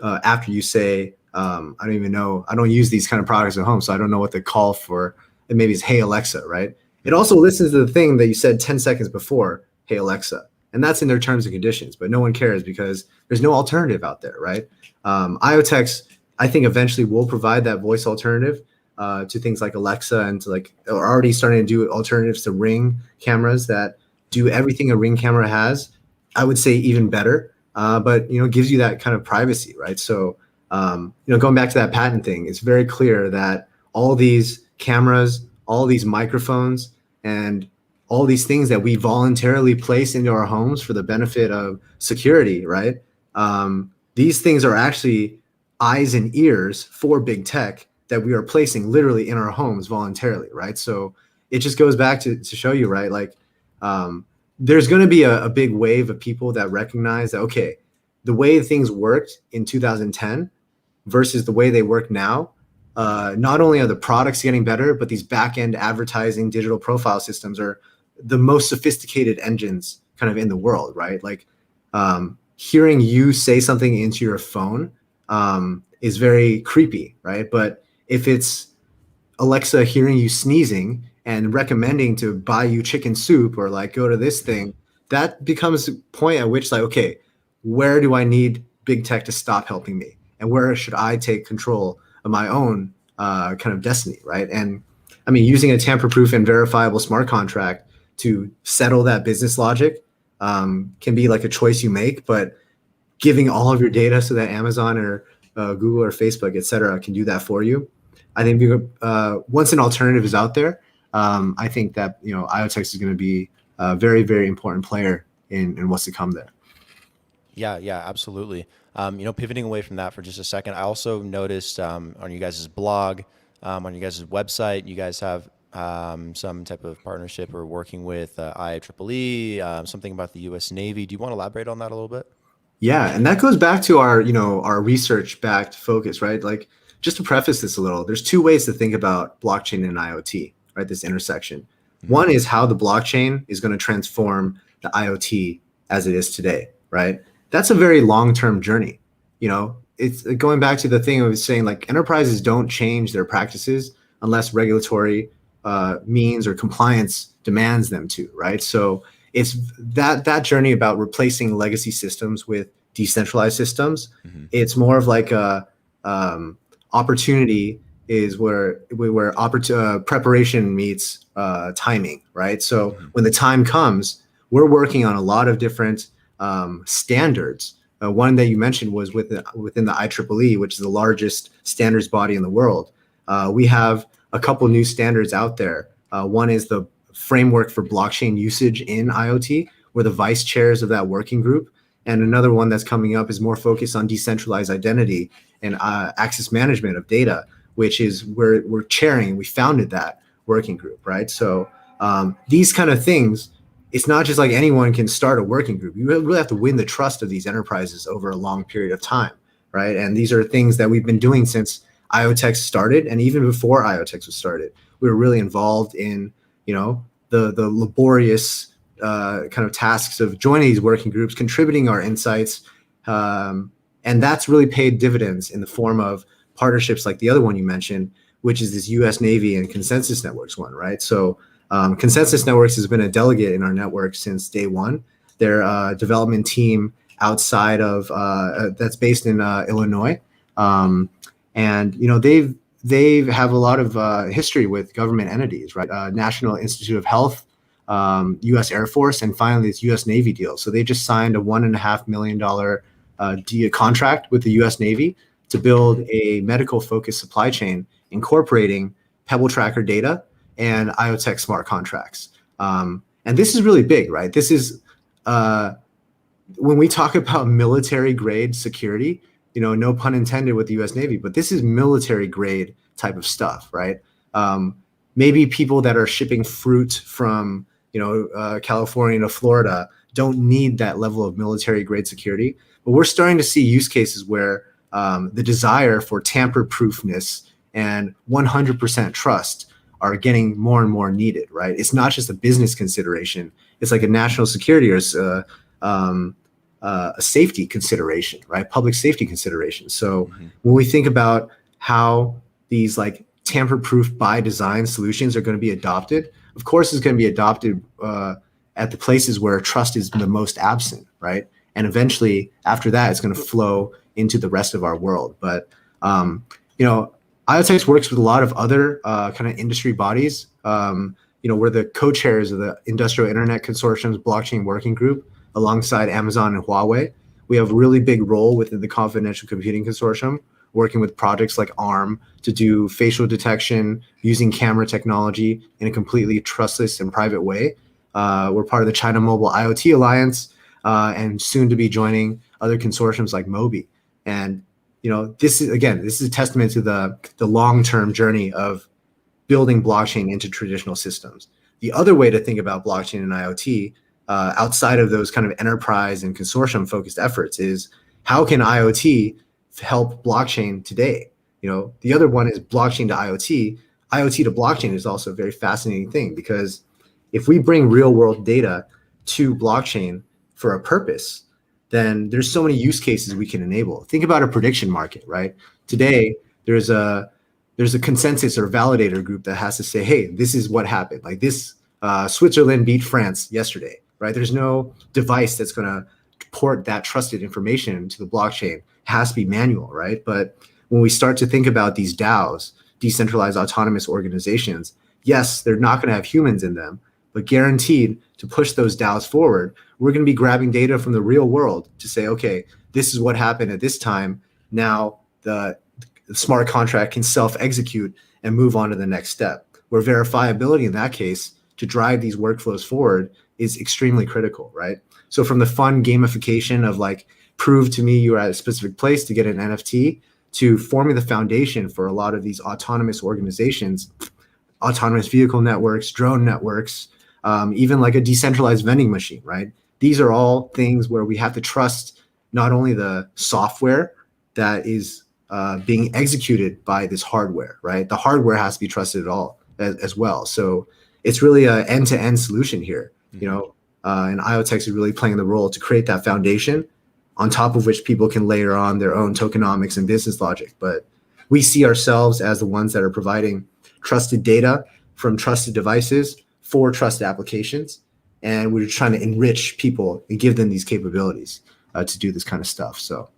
after you say, I don't even know. I don't use these kind of products at home, so I don't know what the call for. And maybe it's Hey Alexa, right? It also listens to the thing that you said 10 seconds before, Hey Alexa. And that's in their terms and conditions, but no one cares because there's no alternative out there, right? IoTex, I think eventually will provide that voice alternative to things like Alexa and to like, are already starting to do alternatives to Ring cameras that do everything a Ring camera has. I would say even better, but gives you that kind of privacy, right? So going back to that patent thing, it's very clear that all these cameras, all these microphones, and all these things that we voluntarily place into our homes for the benefit of security, right? These things are actually eyes and ears for big tech that we are placing literally in our homes voluntarily, right? So it just goes back to show you, right? Like there's going to be a big wave of people that recognize that, okay, the way things worked in 2010 versus the way they work now, not only are the products getting better, but these back-end advertising digital profile systems are the most sophisticated engines kind of in the world, right? Like hearing you say something into your phone is very creepy, right? But if it's Alexa hearing you sneezing and recommending to buy you chicken soup or like go to this thing, that becomes a point at which like, okay, where do I need big tech to stop helping me? And where should I take control of my own kind of destiny, right? And I mean, using a tamper-proof and verifiable smart contract to settle that business logic can be like a choice you make, but giving all of your data so that Amazon or Google or Facebook, et cetera, can do that for you. I think once an alternative is out there, I think that IoTex is going to be a very, very important player in what's to come there. yeah, yeah, absolutely. Pivoting away from that for just a second, I also noticed on you guys' blog, on you guys' website, you guys have some type of partnership or working with IEEE, something about the U.S. Navy. Do you want to elaborate on that a little bit? Yeah, and that goes back to our research-backed focus, right? Like just to preface this a little, there's two ways to think about blockchain and IoT, right? This intersection. One is how the blockchain is going to transform the IoT as it is today, right? That's a very long-term journey. It's going back to the thing I was saying, like enterprises don't change their practices unless regulatory means or compliance demands them to, right? So it's that journey about replacing legacy systems with decentralized systems. It's more of like a opportunity is where preparation meets timing, right? So when the time comes, we're working on a lot of different standards. One that you mentioned was within the IEEE, which is the largest standards body in the world. We have a couple new standards out there. One is the framework for blockchain usage in IoT. We're the vice chairs of that working group. And another one that's coming up is more focused on decentralized identity and access management of data, which is where we're chairing. We founded that working group, right? So these kind of things, it's not just like anyone can start a working group. You really have to win the trust of these enterprises over a long period of time, right? And these are things that we've been doing since IoTex started, and even before IoTex was started. We were really involved in, the laborious kind of tasks of joining these working groups, contributing our insights, and that's really paid dividends in the form of partnerships like the other one you mentioned, which is this U.S. Navy and Consensus Networks one, right? So Consensus Networks has been a delegate in our network since day one. They're a development team outside of that's based in Illinois, and they have a lot of history with government entities, right? National Institute of Health, U.S. Air Force, and finally this U.S. Navy deal. So they just signed a $1.5 million contract with the U.S. Navy to build a medical-focused supply chain incorporating Pebble Tracker data and IoTex smart contracts. And this is really big, right? This is when we talk about military-grade security, no pun intended with the U.S. Navy, but this is military-grade type of stuff, right? Maybe people that are shipping fruit from California to Florida don't need that level of military-grade security, but we're starting to see use cases where the desire for tamper-proofness and 100% trust are getting more and more needed, right? It's not just a business consideration; it's like a national security or a safety consideration, right? Public safety consideration. So when we think about how these like tamper-proof by design solutions are going to be adopted, of course, it's going to be adopted at the places where trust is the most absent, right? And eventually, after that, it's going to flow into the rest of our world. But IoTex works with a lot of other kind of industry bodies. We're the co-chairs of the Industrial Internet Consortium's Blockchain Working Group, alongside Amazon and Huawei. We have a really big role within the Confidential Computing Consortium, working with projects like ARM to do facial detection using camera technology in a completely trustless and private way. We're part of the China Mobile IoT Alliance, and soon to be joining other consortiums like Mobi. And this is a testament to the long-term journey of building blockchain into traditional systems. The other way to think about blockchain and IoT, outside of those kind of enterprise and consortium-focused efforts, is how can IoT help blockchain today? The other one is blockchain to IoT. IoT to blockchain is also a very fascinating thing, because if we bring real-world data to blockchain for a purpose, then there's so many use cases we can enable. Think about a prediction market, right? Today, there's a consensus or validator group that has to say, hey, this is what happened. Like this, Switzerland beat France yesterday, right? There's no device that's going to port that trusted information to the blockchain. It has to be manual, right? But when we start to think about these DAOs, decentralized autonomous organizations, yes, they're not going to have humans in them, but guaranteed to push those DAOs forward, we're going to be grabbing data from the real world to say, okay, this is what happened at this time. Now the smart contract can self-execute and move on to the next step, where verifiability in that case to drive these workflows forward is extremely critical, right? So from the fun gamification of like, prove to me you're at a specific place to get an NFT, to forming the foundation for a lot of these autonomous organizations, autonomous vehicle networks, drone networks, even like a decentralized vending machine, right? These are all things where we have to trust not only the software that is being executed by this hardware, right? The hardware has to be trusted at all as well. So it's really an end-to-end solution here, and IoTex is really playing the role to create that foundation on top of which people can layer on their own tokenomics and business logic. But we see ourselves as the ones that are providing trusted data from trusted devices for trusted applications. And we're trying to enrich people and give them these capabilities to do this kind of stuff. So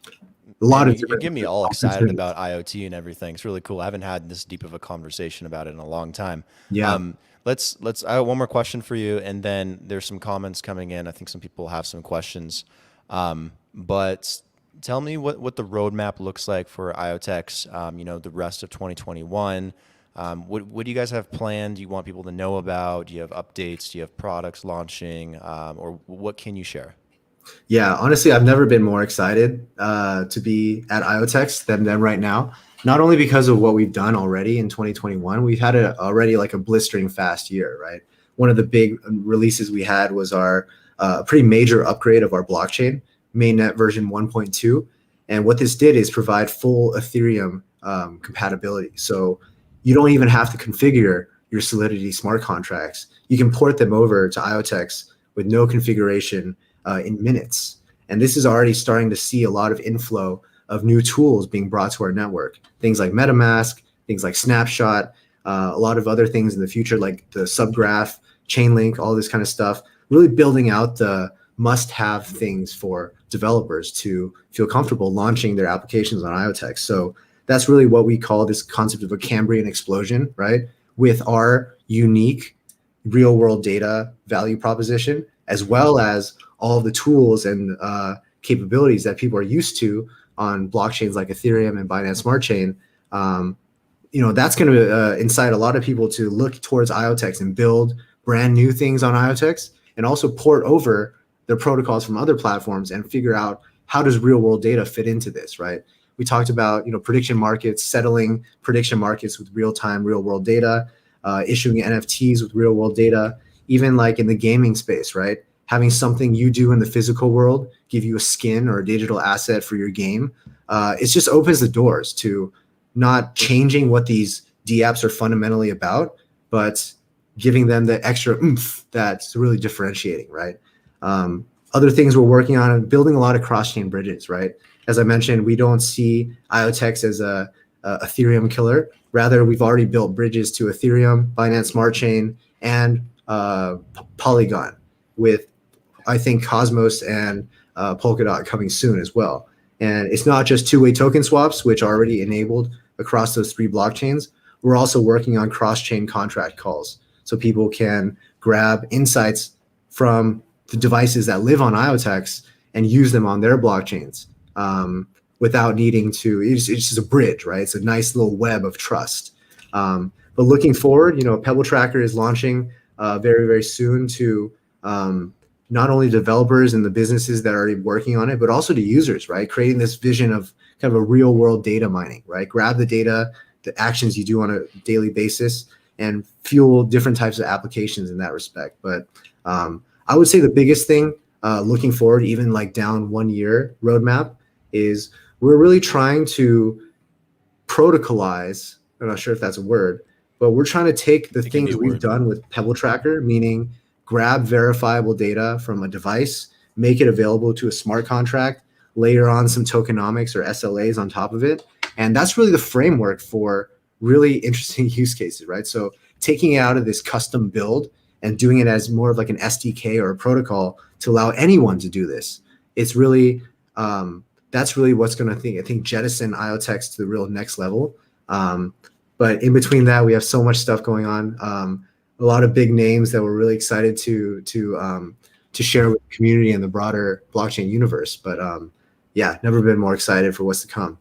a lot of you get me all excited about IoT and everything. It's really cool. I haven't had this deep of a conversation about it in a long time. Yeah. I have one more question for you, and then there's some comments coming in. I think some people have some questions. But tell me what the roadmap looks like for IoTex, the rest of 2021. What do you guys have planned? Do you want people to know about? Do you have updates? Do you have products launching? Or what can you share? Yeah, honestly, I've never been more excited to be at IoTex than right now. Not only because of what we've done already in 2021, we've had already like a blistering fast year, right? One of the big releases we had was our pretty major upgrade of our blockchain, mainnet version 1.2. And what this did is provide full Ethereum compatibility. So you don't even have to configure your Solidity smart contracts. You can port them over to IoTex with no configuration in minutes. And this is already starting to see a lot of inflow of new tools being brought to our network. Things like MetaMask, things like Snapshot, a lot of other things in the future, like the subgraph, Chainlink, all this kind of stuff, really building out the must-have things for developers to feel comfortable launching their applications on IoTex. So that's really what we call this concept of a Cambrian explosion, right? With our unique real-world data value proposition, as well as all the tools and capabilities that people are used to on blockchains like Ethereum and Binance Smart Chain. That's going to incite a lot of people to look towards IoTex and build brand new things on IoTex, and also port over their protocols from other platforms and figure out how does real world data fit into this, right? We talked about prediction markets, settling prediction markets with real time, real world data, issuing NFTs with real world data, even like in the gaming space, right? Having something you do in the physical world give you a skin or a digital asset for your game. It just opens the doors to not changing what these DApps are fundamentally about, but giving them the extra oomph that's really differentiating, right? Other things we're working on, building a lot of cross-chain bridges, right? As I mentioned, we don't see IoTex as a Ethereum killer. Rather, we've already built bridges to Ethereum, Binance Smart Chain, and Polygon, with, I think, Cosmos and Polkadot coming soon as well. And it's not just two-way token swaps, which are already enabled across those three blockchains. We're also working on cross-chain contract calls, so people can grab insights from the devices that live on IoTex and use them on their blockchains without needing to. It's just a bridge, right? It's a nice little web of trust. But looking forward, Pebble Tracker is launching very, very soon to not only developers and the businesses that are already working on it, but also to users, right? Creating this vision of kind of a real world data mining, right? Grab the data, the actions you do on a daily basis, and fuel different types of applications in that respect. But I would say the biggest thing looking forward, even like down 1 year roadmap, is we're really trying to protocolize. I'm not sure if that's a word, but we're trying to take the things we've done with Pebble Tracker, meaning grab verifiable data from a device, make it available to a smart contract, layer on some tokenomics or SLAs on top of it. And that's really the framework for really interesting use cases, right? So taking it out of this custom build and doing it as more of like an SDK or a protocol to allow anyone to do this. It's really, that's really what's going to, I think, jettison IoTex to the real next level. But in between that, we have so much stuff going on. A lot of big names that we're really excited to share with the community and the broader blockchain universe. But yeah, never been more excited for what's to come.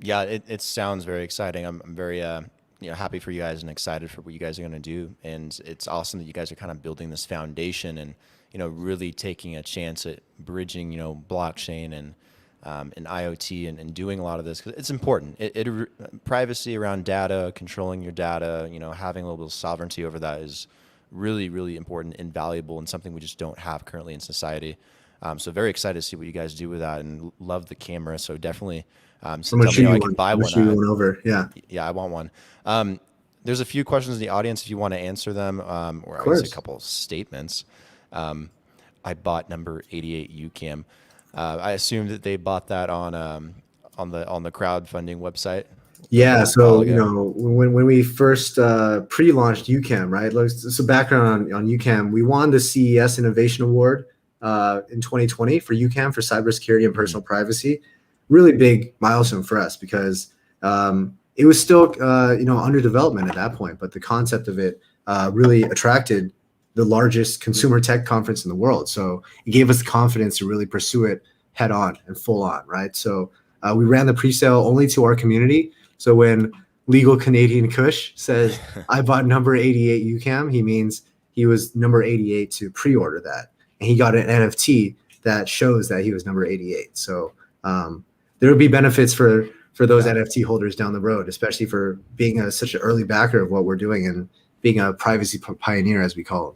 Yeah, it sounds very exciting. I'm very happy for you guys and excited for what you guys are going to do. And it's awesome that you guys are kind of building this foundation and really taking a chance at bridging blockchain and IoT and doing a lot of this, because it's important. Privacy around data, controlling your data, having a little bit of sovereignty over that is really, really important and valuable, and something we just don't have currently in society. So very excited to see what you guys do with that, and love the camera. So definitely, so tell me how I can buy one. Over. Yeah. Yeah, I want one. There's a few questions in the audience if you want to answer them, or I guess a couple of statements. I bought number 88 Ucam. I assume that they bought that on the crowdfunding website. Yeah, so when we first pre-launched Ucam, right? So background on Ucam, we won the CES Innovation Award in 2020 for Ucam for cybersecurity and personal privacy. Really big milestone for us because it was still under development at that point, but the concept of it really attracted the largest consumer tech conference in the world. So it gave us the confidence to really pursue it head on and full on, right? So we ran the pre-sale only to our community. So when Legal Canadian Kush says, I bought number 88 Ucam, he means he was number 88 to pre-order that. And he got an NFT that shows that he was number 88. So there would be benefits for those NFT holders down the road, especially for being such an early backer of what we're doing and being a privacy pioneer, as we call it.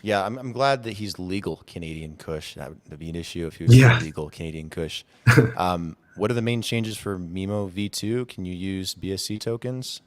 Yeah, I'm glad that he's legal Canadian Kush. That would be an issue if he was illegal Canadian Kush. What are the main changes for Mimo V2? Can you use BSC tokens?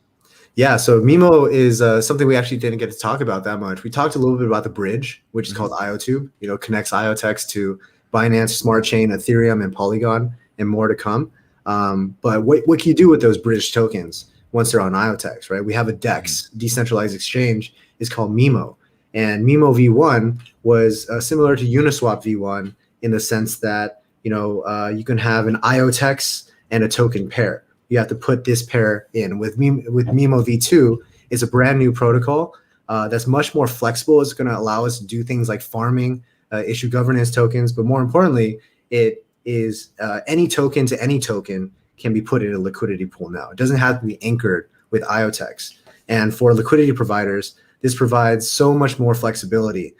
Yeah, so Mimo is something we actually didn't get to talk about that much. We talked a little bit about the bridge, which is called IoTube. Connects IoTex to Binance Smart Chain, Ethereum, and Polygon, and more to come. But what can you do with those bridge tokens? once they're on IoTex, right? We have a Mhm. DEX, decentralized exchange, is called Mimo. And Mimo V1 was similar to Uniswap V1 in the sense that, you can have an IoTex and a token pair. You have to put this pair in. With Mimo V2, it's a brand new protocol that's much more flexible. It's going to allow us to do things like farming, issue governance tokens, but more importantly, it is any token to any token can be put in a liquidity pool now. It doesn't have to be anchored with IoTex. And for liquidity providers, this provides so much more flexibility.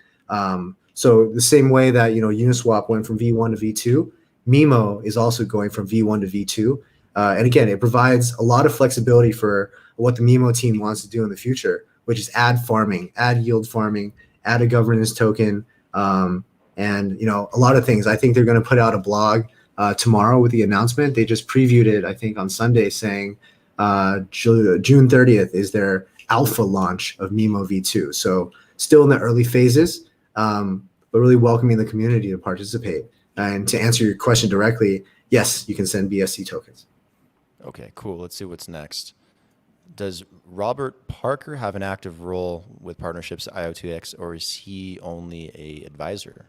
So the same way that Uniswap went from V1 to V2, Mimo is also going from V1 to V2. And again, it provides a lot of flexibility for what the Mimo team wants to do in the future, which is add farming, add yield farming, add a governance token, and a lot of things. I think they're going to put out a blog tomorrow with the announcement. They just previewed it, I think, on Sunday, saying June 30th is their alpha launch of Mimo V2. So still in the early phases, but really welcoming the community to participate. And to answer your question directly, yes, you can send BSC tokens. Okay, cool. Let's see what's next. Does Robert Parker have an active role with partnerships at IoTeX, or is he only a advisor?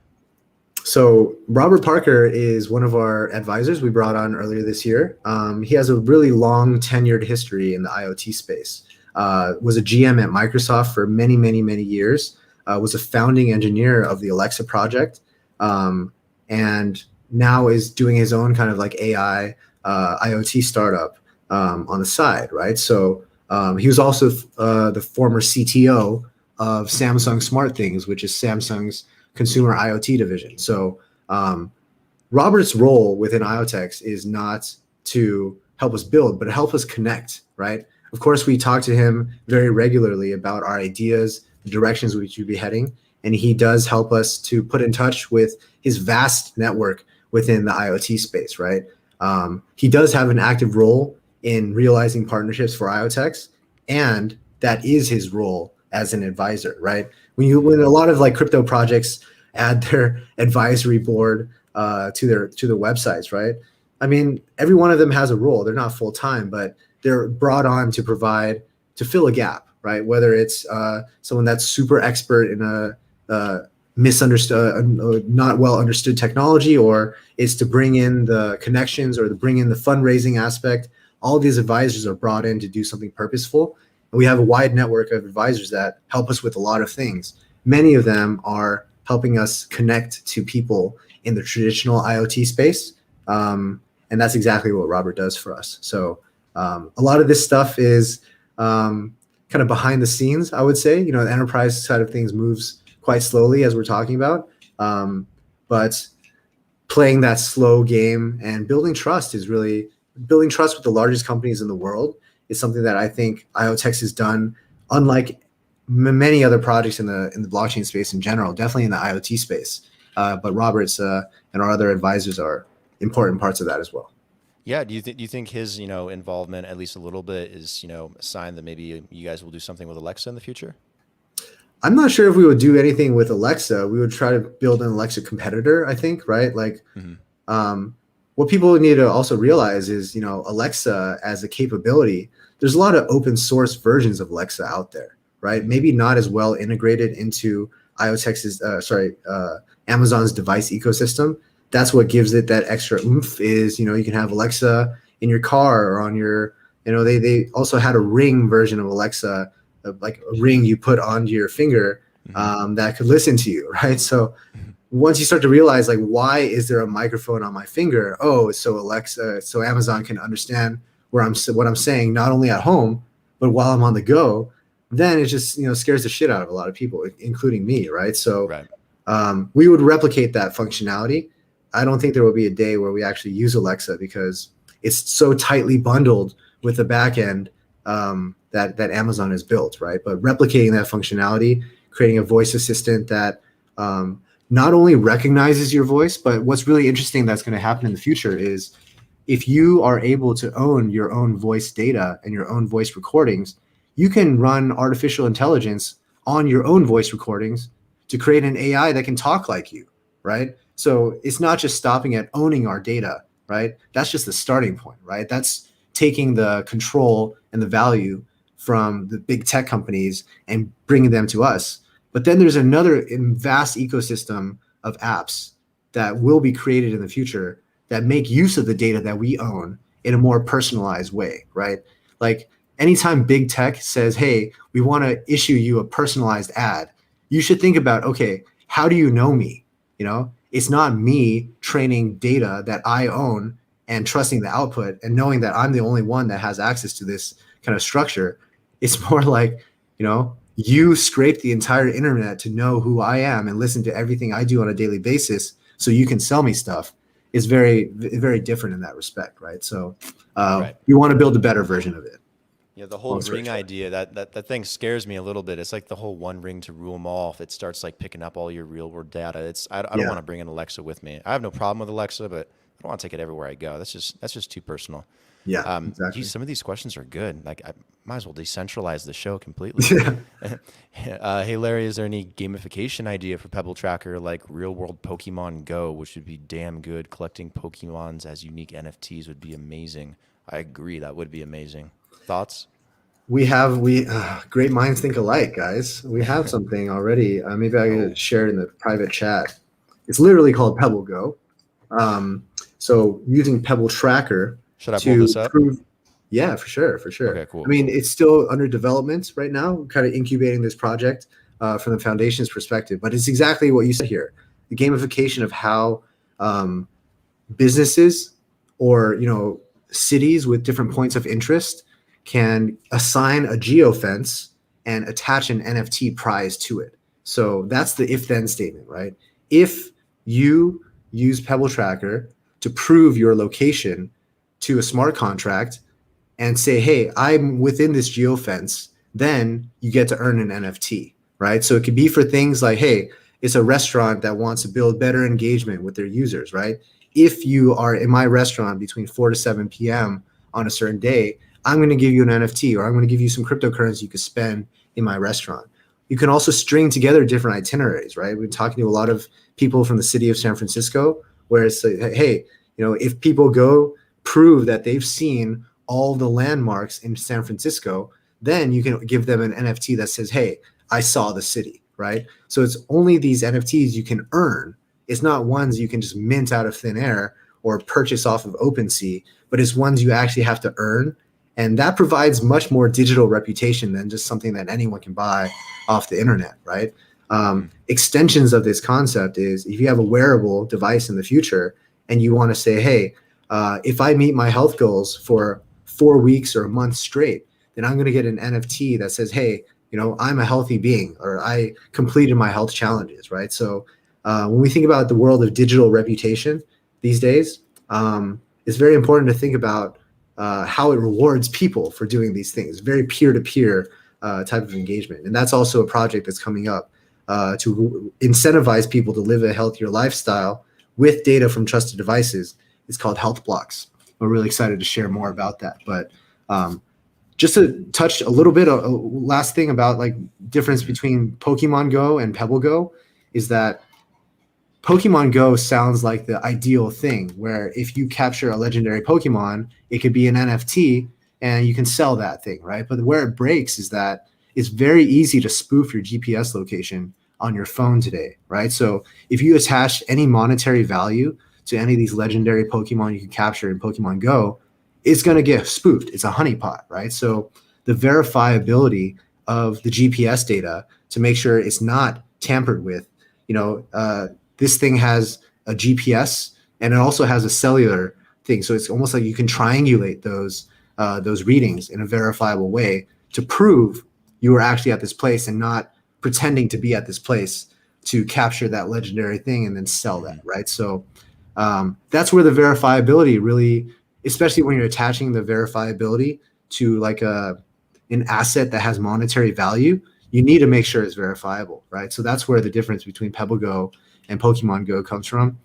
So Robert Parker is one of our advisors we brought on earlier this year. He has a really long tenured history in the IoT space. Was a GM at Microsoft for many, many, many years. Was a founding engineer of the Alexa project, and now is doing his own kind of like AI IoT startup on the side, right? So he was also the former CTO of Samsung SmartThings, which is Samsung's consumer IoT division. So Robert's role within IoTex is not to help us build, but to help us connect, right? Of course, we talk to him very regularly about our ideas, the directions we should be heading, and he does help us to put in touch with his vast network within the IoT space, right? He does have an active role in realizing partnerships for IoTex, and that is his role as an advisor, right? When a lot of like crypto projects add their advisory board to their websites, right? I mean, every one of them has a role. They're not full time, but they're brought on to fill a gap, right? Whether it's someone that's super expert in a misunderstood, not well understood technology, or it's to bring in the connections or to bring in the fundraising aspect. All of these advisors are brought in to do something purposeful. And we have a wide network of advisors that help us with a lot of things. Many of them are helping us connect to people in the traditional IoT space. And that's exactly what Robert does for us. So a lot of this stuff is kind of behind the scenes, I would say. The enterprise side of things moves quite slowly, as we're talking about. But playing that slow game and building trust with the largest companies in the world is something that I think IoTex has done, unlike many other projects in the blockchain space in general, definitely in the IoT space. But Robert's and our other advisors are important parts of that as well. Yeah, do you think his involvement at least a little bit is a sign that maybe you guys will do something with Alexa in the future? I'm not sure if we would do anything with Alexa. We would try to build an Alexa competitor, I think, right? Like, what people need to also realize is, Alexa as a capability, there's a lot of open source versions of Alexa out there, right? Maybe not as well integrated into IoTex's, Amazon's device ecosystem. That's what gives it that extra oomph is, you can have Alexa in your car or on your, they also had a Ring version of Alexa, like a ring you put onto your finger that could listen to you, right? So once you start to realize, like, why is there a microphone on my finger? Oh, so Amazon can understand what I'm saying, not only at home, but while I'm on the go. Then it just scares the shit out of a lot of people, including me, right? So Right. We would replicate that functionality. I don't think there will be a day where we actually use Alexa because it's so tightly bundled with the back end that Amazon has built, right? But replicating that functionality, creating a voice assistant that not only recognizes your voice, but what's really interesting that's going to happen in the future is if you are able to own your own voice data and your own voice recordings, you can run artificial intelligence on your own voice recordings to create an AI that can talk like you, right? So it's not just stopping at owning our data, right? That's just the starting point, right? That's taking the control and the value from the big tech companies and bringing them to us. But then there's another vast ecosystem of apps that will be created in the future that make use of the data that we own in a more personalized way, right? Like anytime big tech says, hey, we want to issue you a personalized ad, you should think about, okay, how do you know me? You know, it's not me training data that I own and trusting the output and knowing that I'm the only one that has access to this kind of structure. It's more like, you know, you scrape the entire internet to know who I am and listen to everything I do on a daily basis so you can sell me stuff. Is very, very different in that respect, right? So Right. you want to build a better version of it. Yeah, the whole ring idea, that thing scares me a little bit. It's like the whole one ring to rule them all. If it starts like picking up all your real world data, I don't Yeah, want to bring an Alexa with me. I have no problem with Alexa, but I don't want to take it everywhere I go. That's just too personal. yeah, exactly. Geez, some of these questions are good. Like I might as well decentralize the show completely. Yeah. Hey Larry, is there any gamification idea for Pebble Tracker, like real world Pokemon Go, which would be damn good? Collecting Pokemons as unique NFTs would be amazing. I agree, that would be amazing. Thoughts? We great minds think alike, guys. We have something already. Maybe I could Oh, share it in the private chat. It's literally called Pebble Go. So using Pebble Tracker should I pull to this up? prove, yeah, for sure, for sure. Okay, cool, I mean, cool. it's still under development right now. We're kind of incubating this project from the foundation's perspective, but it's exactly what you said here: the gamification of how businesses or cities with different points of interest can assign a geofence and attach an NFT prize to it. So that's the if then statement, right? If you use Pebble Tracker to prove your location to a smart contract and say, hey, I'm within this geofence, then you get to earn an NFT, right? So it could be for things like, hey, it's a restaurant that wants to build better engagement with their users, right? If you are in my restaurant between 4 to 7 p.m. on a certain day, I'm going to give you an NFT or I'm going to give you some cryptocurrency you could spend in my restaurant. You can also string together different itineraries, right? We've been talking to a lot of people from the city of San Francisco where it's like, hey, if people go prove that they've seen all the landmarks in San Francisco, then you can give them an NFT that says, hey, I saw the city, right? So it's only these NFTs you can earn. It's not ones you can just mint out of thin air or purchase off of OpenSea, but it's ones you actually have to earn. And that provides much more digital reputation than just something that anyone can buy off the internet, right? Extensions of this concept is if you have a wearable device in the future and you want to say, hey, if I meet my health goals for 4 weeks or a month straight, then I'm going to get an NFT that says, hey, I'm a healthy being or I completed my health challenges, right? So when we think about the world of digital reputation these days, it's very important to think about how it rewards people for doing these things, very peer-to-peer type of engagement. And that's also a project that's coming up to incentivize people to live a healthier lifestyle with data from trusted devices. It's called Health Blocks. We're really excited to share more about that. But just to touch a little bit, last thing about like difference between Pokemon Go and Pebble Go is that Pokemon Go sounds like the ideal thing where if you capture a legendary Pokemon, it could be an NFT and you can sell that thing, right? But where it breaks is that it's very easy to spoof your GPS location on your phone today, right? So if you attach any monetary value to any of these legendary Pokemon you can capture in Pokemon Go, it's going to get spoofed. It's a honeypot, right? So the verifiability of the GPS data to make sure it's not tampered with, this thing has a GPS and it also has a cellular thing. So it's almost like you can triangulate those readings in a verifiable way to prove you were actually at this place and not pretending to be at this place to capture that legendary thing and then sell that, right? So that's where the verifiability really, especially when you're attaching the verifiability to like an asset that has monetary value, you need to make sure it's verifiable, right? So that's where the difference between Pebble Go and Pokemon Go comes from.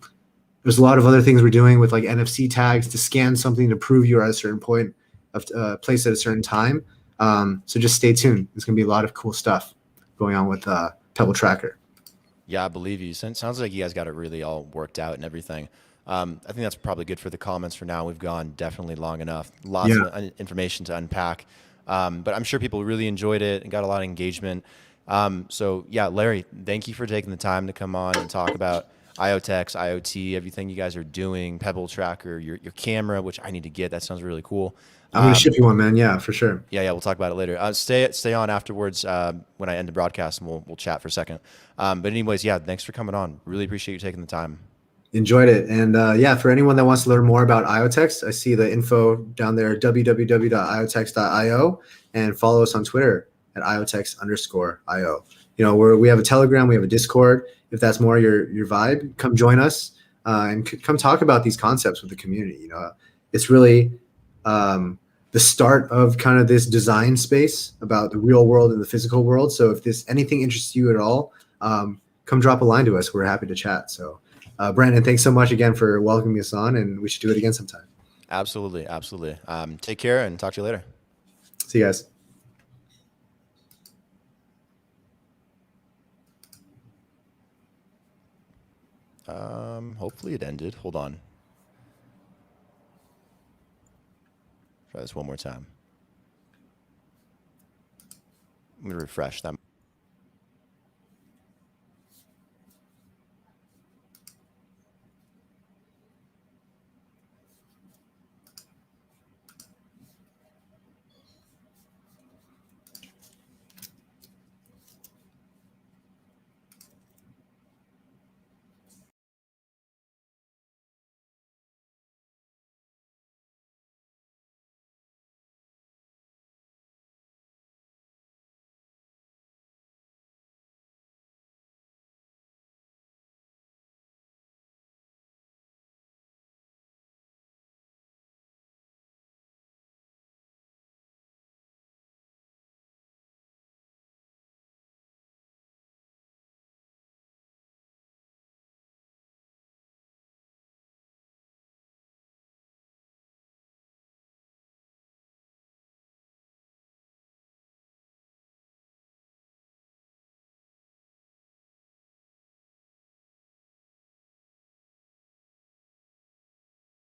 There's a lot of other things we're doing with like NFC tags to scan something to prove you're at a certain point of place at a certain time. So just stay tuned. There's going to be a lot of cool stuff going on with Pebble Tracker. Yeah, I believe you. Sounds like you guys got it really all worked out and everything. I think that's probably good for the comments for now. We've gone definitely long enough. Lots Yeah. of information to unpack. But I'm sure people really enjoyed it and got a lot of engagement. So yeah, Larry, thank you for taking the time to come on and talk about IoTex, IoT, everything you guys are doing, Pebble Tracker, your camera, which I need to get. That sounds really cool. I'm going to ship you one, man. Yeah, for sure. Yeah, we'll talk about it later. Stay on afterwards when I end the broadcast, and we'll chat for a second. But anyways, yeah, thanks for coming on. Really appreciate you taking the time. Enjoyed it. And yeah, for anyone that wants to learn more about IoTex, I see the info down there, www.iotex.io, and follow us on Twitter at iotex_io. You know, we have a Telegram, we have a Discord. If that's more your vibe, come join us and come talk about these concepts with the community. You know, it's really the start of kind of this design space about the real world and the physical world. So if anything interests you at all, come drop a line to us. We're happy to chat. So Brandon, thanks so much again for welcoming us on, and we should do it again sometime. Absolutely. Take care and talk to you later. See you guys. Hopefully it ended. Hold on. Try this one more time. I'm going to refresh that.